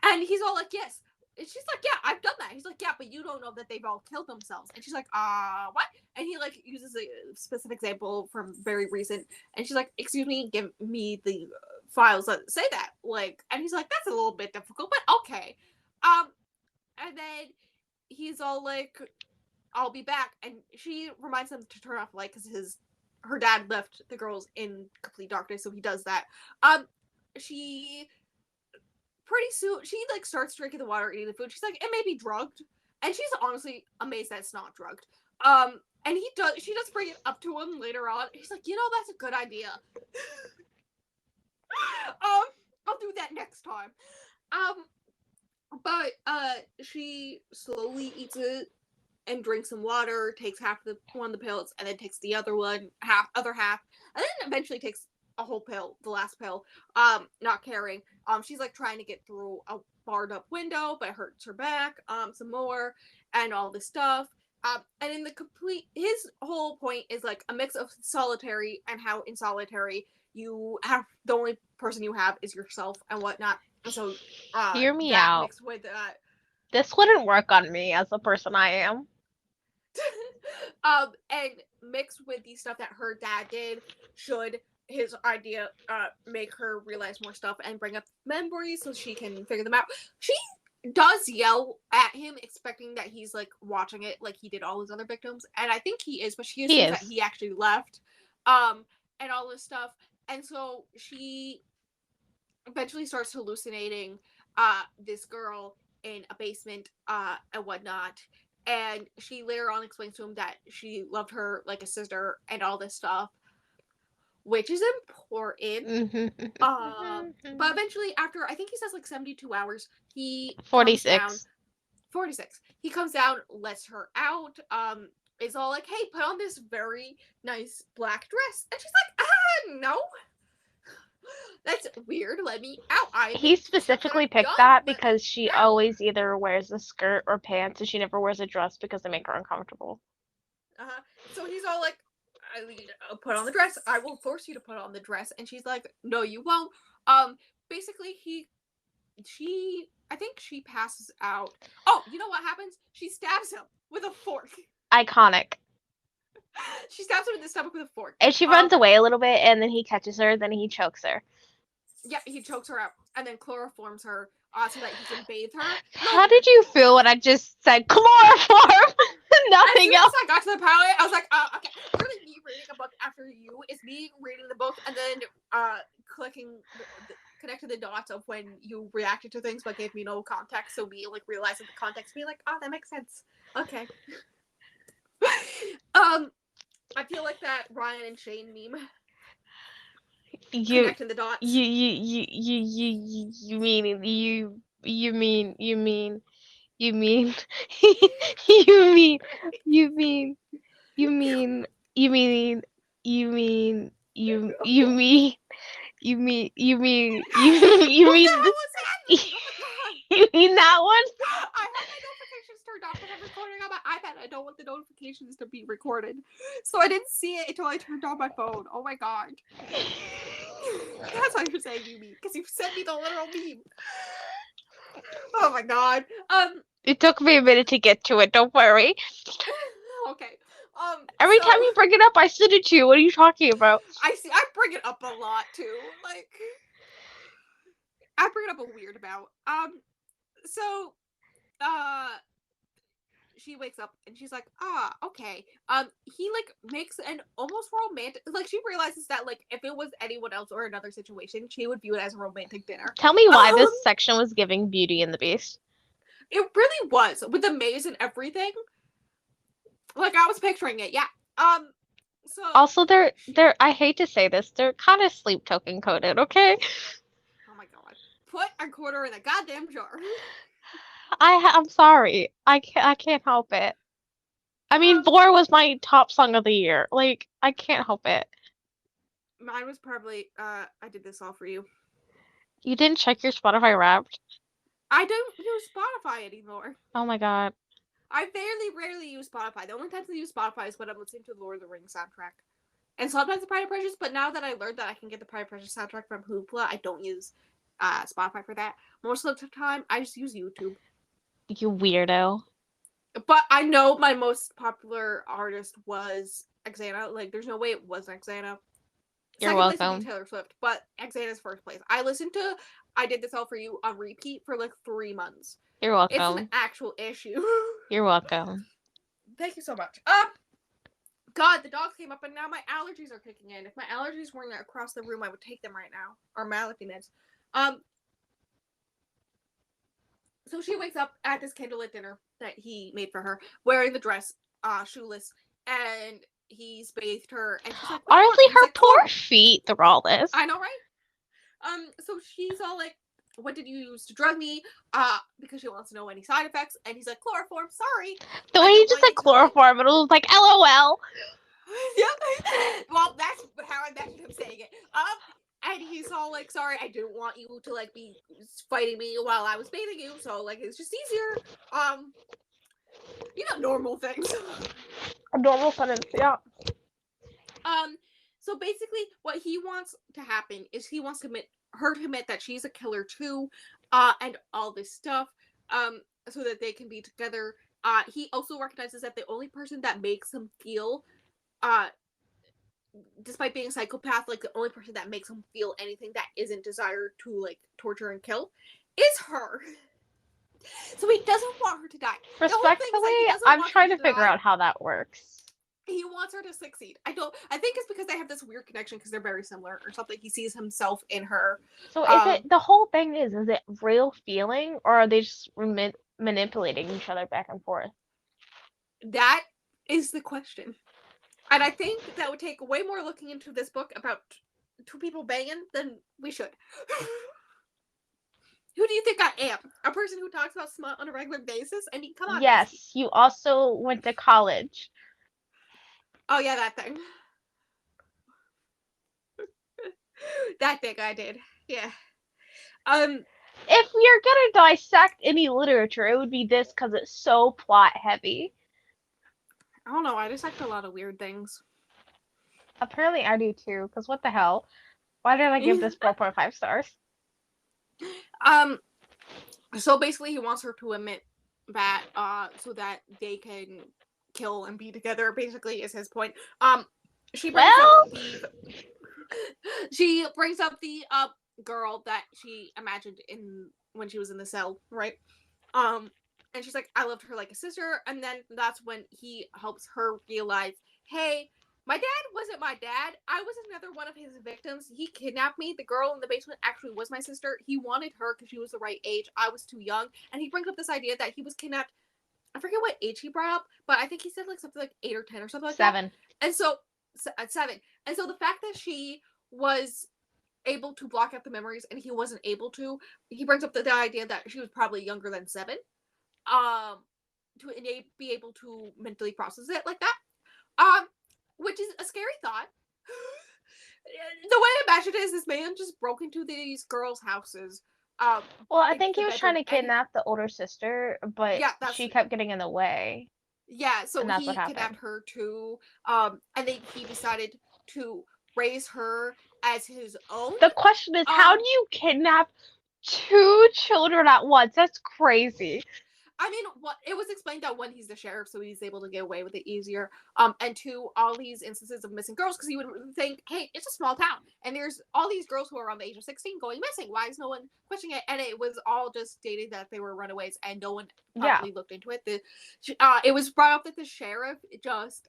And he's all like, yes. And she's like, yeah, I've done that. He's like, yeah, but you don't know that they've all killed themselves. And she's like, what? And he like uses a specific example from very recent. And she's like, excuse me, give me the files that say that. Like, and he's like, that's a little bit difficult, but okay. And then he's all like, I'll be back. And she reminds him to turn off the light because her dad left the girls in complete darkness, so he does that. She pretty soon she like starts drinking the water, eating the food. She's like, it may be drugged, and she's honestly amazed that it's not drugged. And she does bring it up to him later on. He's like, that's a good idea. I'll do that next time. But she slowly eats it and drinks some water, takes one of the pills, and then takes the other half, and then eventually takes a whole pill, the last pill, not caring. She's like trying to get through a barred up window, but it hurts her back, some more, and all this stuff. And in his whole point is like a mix of solitary and how in solitary you have the only person you have is yourself and whatnot. And so, Hear me that out. mixed with This wouldn't work on me as the person I am. and mixed with the stuff that her dad did, should his idea make her realize more stuff and bring up memories so she can figure them out. She does yell at him, expecting that he's like watching it like he did all his other victims, and I think he is, but she He assumes that is. he actually left, and all this stuff, and so she eventually starts hallucinating this girl in a basement and whatnot, and she later on explains to him that she loved her like a sister and all this stuff, which is important. But eventually, after I think he says like 72 hours, he comes down. 46. 46. He comes down, lets her out, is all like, hey, put on this very nice black dress. And she's like, no. That's weird. Let me out. He specifically picked that because she always either wears a skirt or pants and she never wears a dress because they make her uncomfortable. So he's all like, I need to put on the dress. I will force you to put on the dress. And she's like, no, you won't. Basically, I think she passes out. Oh, you know what happens? She stabs him with a fork. Iconic. She stabs him in the stomach with a fork. And she runs away a little bit, and then he catches her, then he chokes her. Yeah, he chokes her out, and then chloroforms her so that he can bathe her. How did you feel when I just said chloroform? Nothing else. As I got to the pilot, I was like, okay. Really, me reading a book after you is me reading the book and then connecting the dots of when you reacted to things but gave me no context. So me like realizing the context, being like, oh, that makes sense. Okay. I feel like that Ryan and Shane meme. Connecting the dots. You mean you mean you mean you mean you mean you mean you mean you mean you mean you you mean you mean you mean you mean you mean that one? I have my notifications turned off because I'm recording on my iPad. I don't want the notifications to be recorded. So I didn't see it until I turned on my phone. Oh my god. That's why you're saying you mean, because you sent me the literal meme. Oh my god. It took me a minute to get to it, don't worry. Okay. Every time you bring it up, I send it to you. What are you talking about? I bring it up a lot too. Like, I bring it up a weird amount. So, she wakes up and she's like, okay. He like makes an almost romantic, like she realizes that like if it was anyone else or another situation, she would view it as a romantic dinner. Tell me why this section was giving Beauty and the Beast. It really was, with the maze and everything. Like I was picturing it, yeah. So also they're I hate to say this, they're kind of sleep token coded, okay? Oh my god. Put a quarter in a goddamn jar. I'm sorry. I can't help it. I mean, Vor was my top song of the year. Like, I can't help it. Mine was probably I Did This All For You. You didn't check your Spotify Wrapped? I don't use Spotify anymore. Oh my god. I rarely use Spotify. The only times I use Spotify is when I'm listening to the Lord of the Rings soundtrack. And sometimes the Pride and Prejudice, but now that I learned that I can get the Pride and Prejudice soundtrack from Hoopla, I don't use Spotify for that. Most of the time, I just use YouTube. You weirdo. But I know my most popular artist was Xana. Like, there's no way it wasn't Xana. You're welcome. Place would be Taylor Swift, but Xana's first place. I listened to I Did This All For You on repeat for like 3 months. You're welcome. It's an actual issue. You're welcome. Thank you so much. God, the dogs came up and now my allergies are kicking in. If my allergies weren't across the room, I would take them right now. Or my allergy meds. So she wakes up at this candlelit dinner that he made for her, wearing the dress, shoeless, and he's bathed her, and she's like, honestly, her poor feet through all this. I know, right? So she's all like, what did you use to drug me? Because she wants to know any side effects. And he's like, chloroform, sorry. The way I he don't just want said you to, like, chloroform, and it was like, LOL. yeah. Well, that's how I imagined him saying it. And he's all like, sorry, I didn't want you to, like, be fighting me while I was bathing you. So, like, it's just easier. Normal things. A normal sentence, yeah. Um, so basically, what he wants to happen is he wants to her to admit that she's a killer too, and all this stuff, so that they can be together. He also recognizes that the only person that makes him feel, uh, despite being a psychopath, like the only person that makes him feel anything that isn't desire to, like, torture and kill, is her. So he doesn't want her to die. The whole thing is Respectfully, that he doesn't I'm want her trying to to figure die. out how that works. He wants her to succeed. I think it's because they have this weird connection because they're very similar or something. He sees himself in her. So is it, the whole thing is it real feeling, or are they just manipulating each other back and forth? That is the question. And I think that would take way more looking into this book about two people banging than we should. Who do you think I am? A person who talks about smut on a regular basis? I mean, come on, bestie. Yes, you also went to college. Oh yeah, that thing. That thing I did. Yeah. If you're gonna dissect any literature, it would be this because it's so plot heavy. I don't know. I dissect a lot of weird things. Apparently, I do too. Because what the hell? Why did I give this 4.5 stars? So basically, he wants her to admit that, so that they can kill and be together. Basically, is his point. She brings up the girl that she imagined in when she was in the cell, right? And she's like, I loved her like a sister. And then that's when he helps her realize, hey, my dad wasn't my dad. I was another one of his victims. He kidnapped me. The girl in the basement actually was my sister. He wanted her because she was the right age. I was too young. And he brings up this idea that he was kidnapped. I forget what age he brought up, but I think he said like something like 8 or 10 or something like 7. That. And so, at 7. And so the fact that she was able to block out the memories and he wasn't able to, he brings up the idea that she was probably younger than 7. To be able to mentally process it like that. Which is a scary thought. The way I imagine it is this man just broke into these girls' houses. Well, I think he was trying to kidnap the older sister, but yeah, she kept getting in the way. Yeah, so he kidnapped her too. And then he decided to raise her as his own. The question is, how do you kidnap 2 children at once? That's crazy. I mean, it was explained that 1, he's the sheriff, so he's able to get away with it easier. And 2, all these instances of missing girls, because he would think, hey, it's a small town, and there's all these girls who are around the age of 16 going missing. Why is no one questioning it? And it was all just stated that they were runaways, and no one properly looked into it. It was brought up that the sheriff just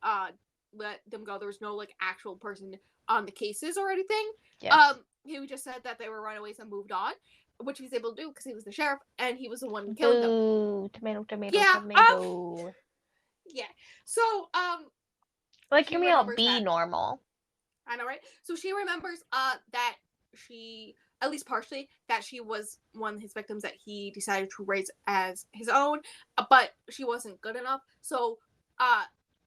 let them go. There was no like actual person on the cases or anything. Yes. He just said that they were runaways and moved on, which he's able to do because he was the sheriff and he was the one killing them. Tomato, yeah, tomato. Yeah. So, like, give me a be normal. I know, right? So she remembers that she, at least partially, that she was one of his victims that he decided to raise as his own, but she wasn't good enough. So,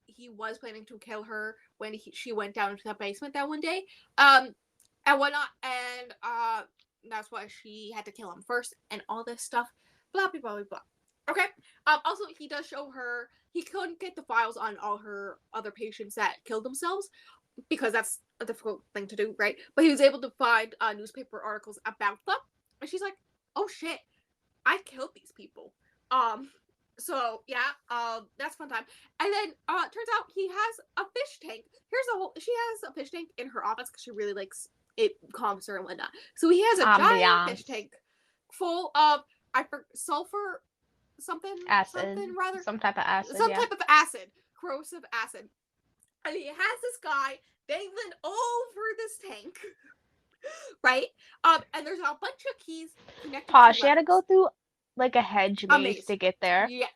he was planning to kill her when she went down into the basement that one day, and whatnot, and that's why she had to kill him first, and all this stuff, blah blah blah blah blah. Okay. Also, he does show her he couldn't get the files on all her other patients that killed themselves because that's a difficult thing to do, right? But he was able to find newspaper articles about them, and she's like, "Oh shit, I killed these people." So yeah, that's a fun time. And then turns out he has a fish tank. She has a fish tank in her office because she really likes it, calms her and whatnot. So he has a giant fish tank full of sulfur something rather some type of acid, type of acid, corrosive acid, and he has this guy dangling over this tank, right? And there's a bunch of keys connected. She had to go through like a hedge maze to get there. Yeah,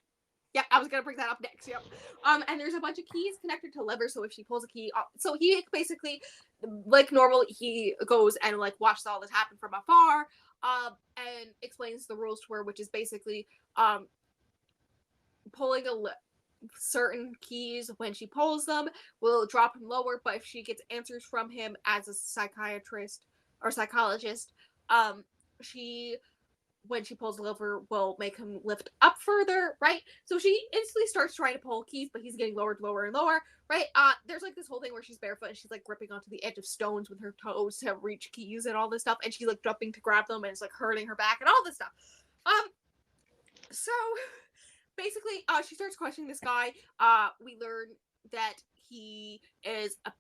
Yep, I was gonna bring that up next. Yep. And there's a bunch of keys connected to levers, so if she pulls a key, so he basically, like normal, he goes and like watches all this happen from afar, and explains the rules to her, which is basically, pulling certain keys when she pulls them will drop him lower, but if she gets answers from him as a psychiatrist or psychologist, she when she pulls the lever will make him lift up further, right? So she instantly starts trying to pull keys, but he's getting lowered, lower and lower, right? There's like this whole thing where she's barefoot and she's like gripping onto the edge of stones with her toes to reach keys and all this stuff, and she's like jumping to grab them and it's like hurting her back and all this stuff. So basically, she starts questioning this guy. We learn that he is a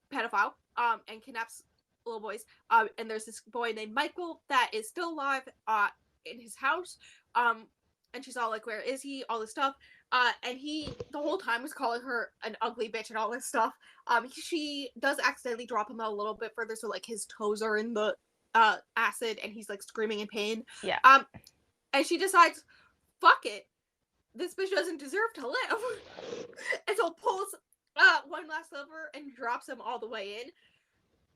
pedophile, and kidnaps little boys. And there's this boy named Michael that is still alive, in his house. And she's all like, "Where is he?" All this stuff. And he the whole time was calling her an ugly bitch and all this stuff. She does accidentally drop him a little bit further, so like his toes are in the acid, and he's like screaming in pain. Yeah. And she decides, fuck it, this bitch doesn't deserve to live. And so pulls one last lever and drops him all the way in.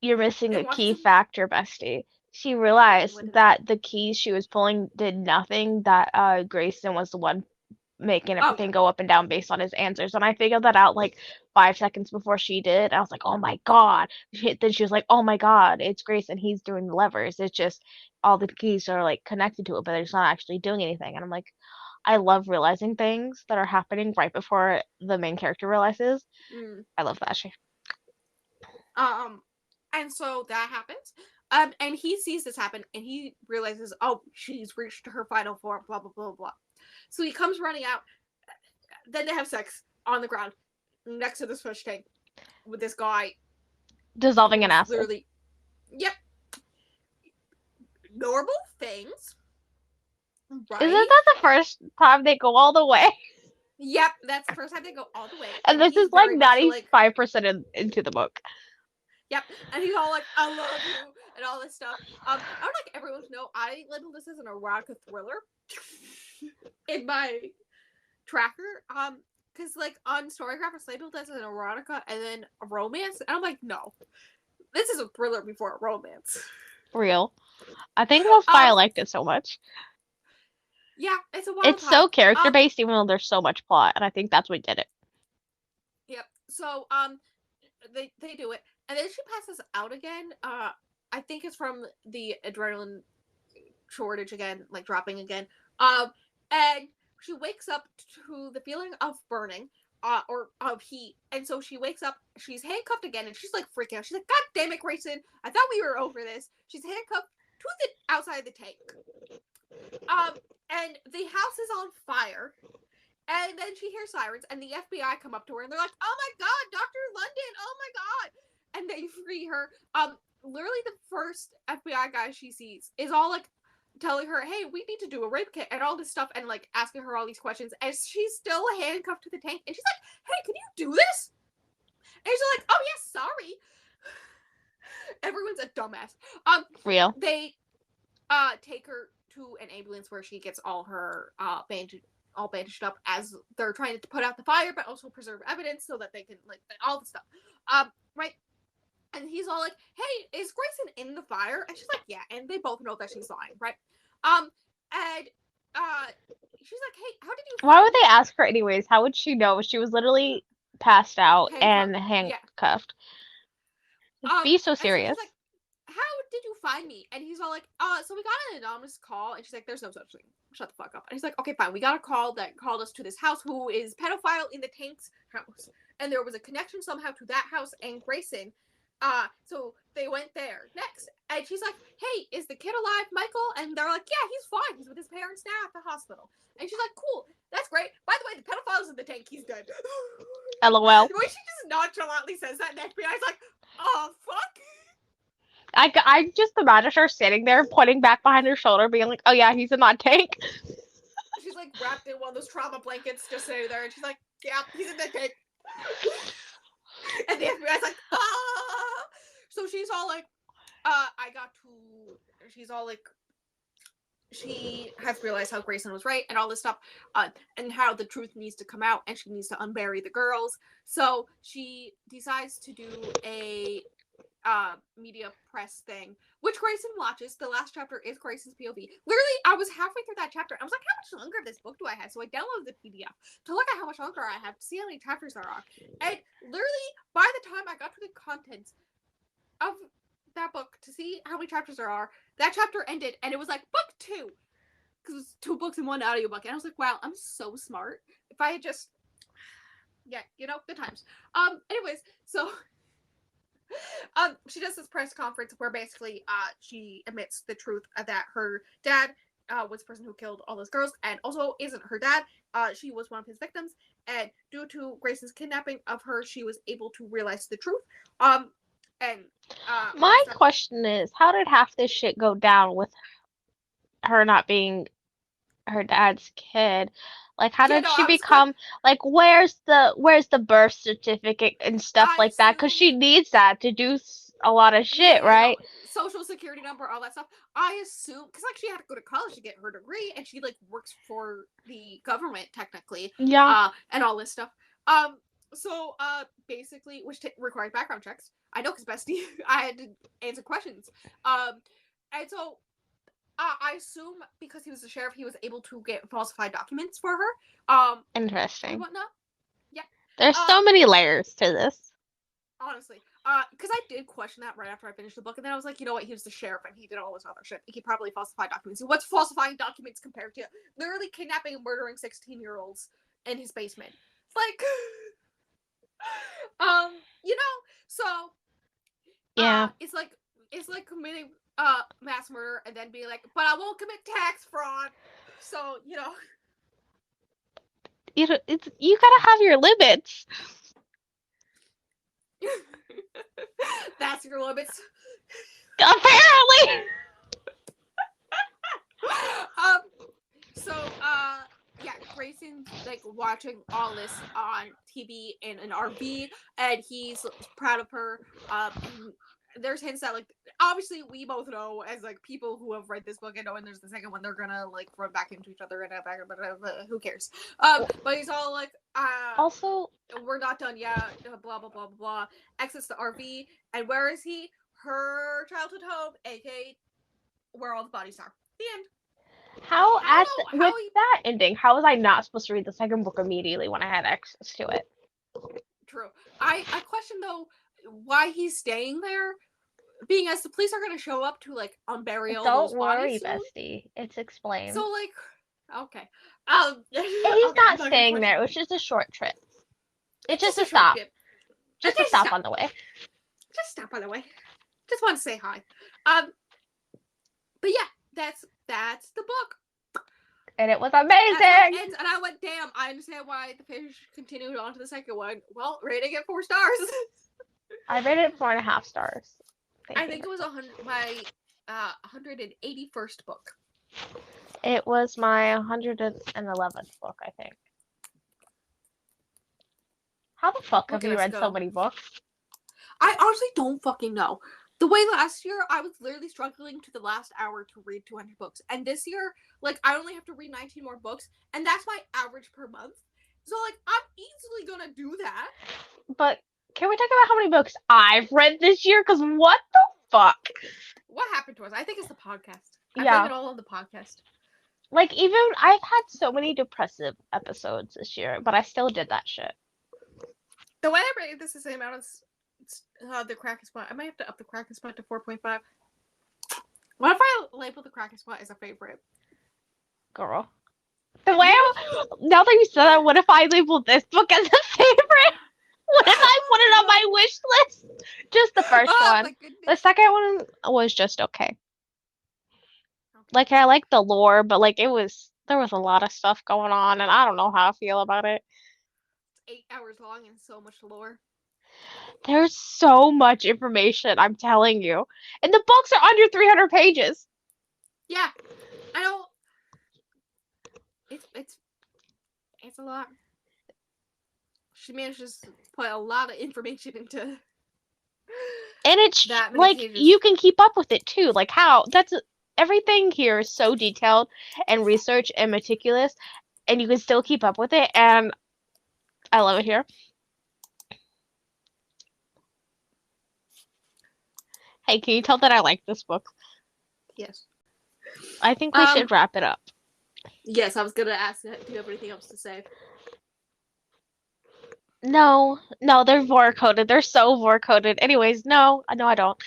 You're missing And a key watches him. factor, bestie. She What realized did I? that the keys she was pulling did nothing, that Grayson was the one making Oh yeah. everything go up and down based on his answers. And I figured that out like 5 seconds before she did. I was like, oh my God. Then she was like, oh my God, it's Grayson. He's doing the levers. It's just all the keys are like connected to it, but they're just not actually doing anything. And I'm like, I love realizing things that are happening right before the main character realizes. Mm. I love that shit. And so that happens. And he sees this happen and he realizes, oh, she's reached her final form, blah, blah, blah, blah. So he comes running out. Then they have sex on the ground next to the fish tank with this guy Dissolving in who's acid. literally, yep, normal things, right? Isn't that the first time they go all the way? Yep, that's the first time they go all the way. And this he's is like very much so like, 95% into the book. yep. And he's all like, I love you, and all this stuff. I would like everyone to know I labeled this as an erotica thriller in my tracker. Because like on Storycraft it's labeled as an erotica and then a romance. And I'm like, no. This is a thriller before a romance. Real. I think that's why I liked it so much. Yeah, it's a wild It's time. so character based, even though there's so much plot, and I think that's what did it. Yep. So they do it, and then she passes out again. I think it's from the adrenaline shortage again, like dropping again. And she wakes up to the feeling of burning, or of heat, and so she wakes up. She's handcuffed again, and she's like freaking out. She's like, "God damn it, Grayson! I thought we were over this." She's handcuffed to the outside of the tank. And the house is on fire. And then she hears sirens, and the FBI come up to her, and they're like, "Oh my God, Dr. London! Oh my God!" And they free her. Literally the first FBI guy she sees is all like telling her, "Hey, we need to do a rape kit," and all this stuff, and like asking her all these questions, and she's still handcuffed to the tank, and she's like, "Hey, can you do this?" And she's like, "Oh yes, yeah, sorry." Everyone's a dumbass. Real. They take her to an ambulance where she gets all her bandaged up as they're trying to put out the fire, but also preserve evidence so that they can like all the stuff. Right. And he's all like, "Hey, is Grayson in the fire?" And she's like, "Yeah." And they both know that she's lying, right? And she's like, "Hey, how did you?" Why would they ask her anyways? How would she know? She was literally passed out and handcuffed. Yeah. Be so And so serious. she's like, "How did you find me?" And he's all like, so we got an anonymous call." And she's like, "There's no such thing. Shut the fuck up." And he's like, "Okay, fine. We got a call that called us to this house who is pedophile in the tank's house. And there was a connection somehow to that house and Grayson. So they went there next." And she's like, "Hey, is the kid alive, Michael?" And they're like, "Yeah, he's fine. He's with his parents now at the hospital." And she's like, "Cool. That's great. By the way, the pedophile's in the tank. He's dead." LOL. The way she just nonchalantly says that, and the FBI's like, "Oh, fuck." I just imagine her sitting there, pointing back behind her shoulder, being like, "Oh yeah, he's in that tank." She's like wrapped in one of those trauma blankets, just sitting there, and she's like, "Yeah, he's in the tank." And the FBI's like, "Ah!" So she's all like, I got to. She's all like, she has realized how Grayson was right and all this stuff, and how the truth needs to come out and she needs to unbury the girls. So she decides to do a media press thing, which Grayson watches. The last chapter is Grayson's POV. Literally, I was halfway through that chapter. I was like, how much longer of this book do I have? So I downloaded the PDF to look at how much longer I have to see how many chapters there are. And literally, by the time I got to the contents of that book to see how many chapters there are, that chapter ended and it was like book 2. Because it's 2 books in one audiobook. And I was like, wow, I'm so smart. If I had just, yeah, good times. Anyways, so she does this press conference where basically she admits the truth that her dad was the person who killed all those girls and also isn't her dad. She was one of his victims, and due to Grayson's kidnapping of her, she was able to realize the truth. And My question is, how did half this shit go down with her not being her dad's kid? Like, how did she become like? Where's the birth certificate and stuff like that? Because she needs that to do a lot of shit, right? Social security number, all that stuff. I assume because like she had to go to college to get her degree, and she like works for the government technically. Yeah. And all this stuff. So basically, which requires background checks. I know because bestie, I had to answer questions. And so I assume because he was the sheriff, he was able to get falsified documents for her. Interesting. And whatnot. Yeah. There's so many layers to this. Honestly. Because I did question that right after I finished the book, and then I was like, you know what, he was the sheriff and he did all this other shit. He probably falsified documents. What's falsifying documents compared to literally kidnapping and murdering 16-year-olds in his basement? Like, so yeah, it's like committing mass murder and then being like, but I won't commit tax fraud. So you gotta have your limits. That's your limits. Apparently. Yeah, Grayson's like watching all this on TV in an RV, and he's proud of her. There's hints that like obviously we both know as like people who have read this book and know when there's the second one they're gonna like run back into each other and but who cares? But he's all like also we're not done yet, blah blah blah blah blah. Exits the RV, and where is he? Her childhood home, aka where all the bodies are. The end. With that ending, how was I not supposed to read the second book immediately when I had access to it? True. I question though why he's staying there, being as the police are gonna show up to like unbury all those bodies. Don't worry, bestie. It's explained. So like, okay. He's not staying there. It was just a short trip. It's just a stop. Just a stop on the way. Just stop on the way. Just want to say hi. But yeah, that's the book. And it was amazing. And I went, damn, I understand why the fish continued on to the second one. Well, rating it 4 stars. I rated it 4.5 stars. I think it was my 181st book. It was my 111th book, I think. How the fuck have you read so many books? I honestly don't fucking know. The way last year, I was literally struggling to the last hour to read 200 books. And this year, like, I only have to read 19 more books. And that's my average per month. So, like, I'm easily gonna do that. But can we talk about how many books I've read this year? Because what the fuck? What happened to us? I think it's the podcast. I blame it all on the podcast. Like, even, I've had so many depressive episodes this year, but I still did that shit. The way I rated this is the same amount as the Kraken Spot. I might have to up the Kraken Spot to 4.5. What if I label the Kraken Spot as a favorite? Girl. The way now that you said that, what if I labeled this book as a favorite? What if I put it on my wish list? Just the first one. The second one was just okay. Like, I like the lore, but like there was a lot of stuff going on, and I don't know how I feel about it. It's 8 hours long and so much lore. There's so much information, I'm telling you. And the books are under 300 pages. Yeah. I know. It's a lot. She manages to put a lot of information into. And it's like pages. You can keep up with it too. Like how? That's everything here is so detailed and researched and meticulous, and you can still keep up with it, and I love it here. Hey, can you tell that I like this book? Yes. I think we Um. should wrap it up. Yes, I was gonna ask. Do you have anything else to say? No, no, they're vor coded. They're so vor coded. Anyways, no, I don't.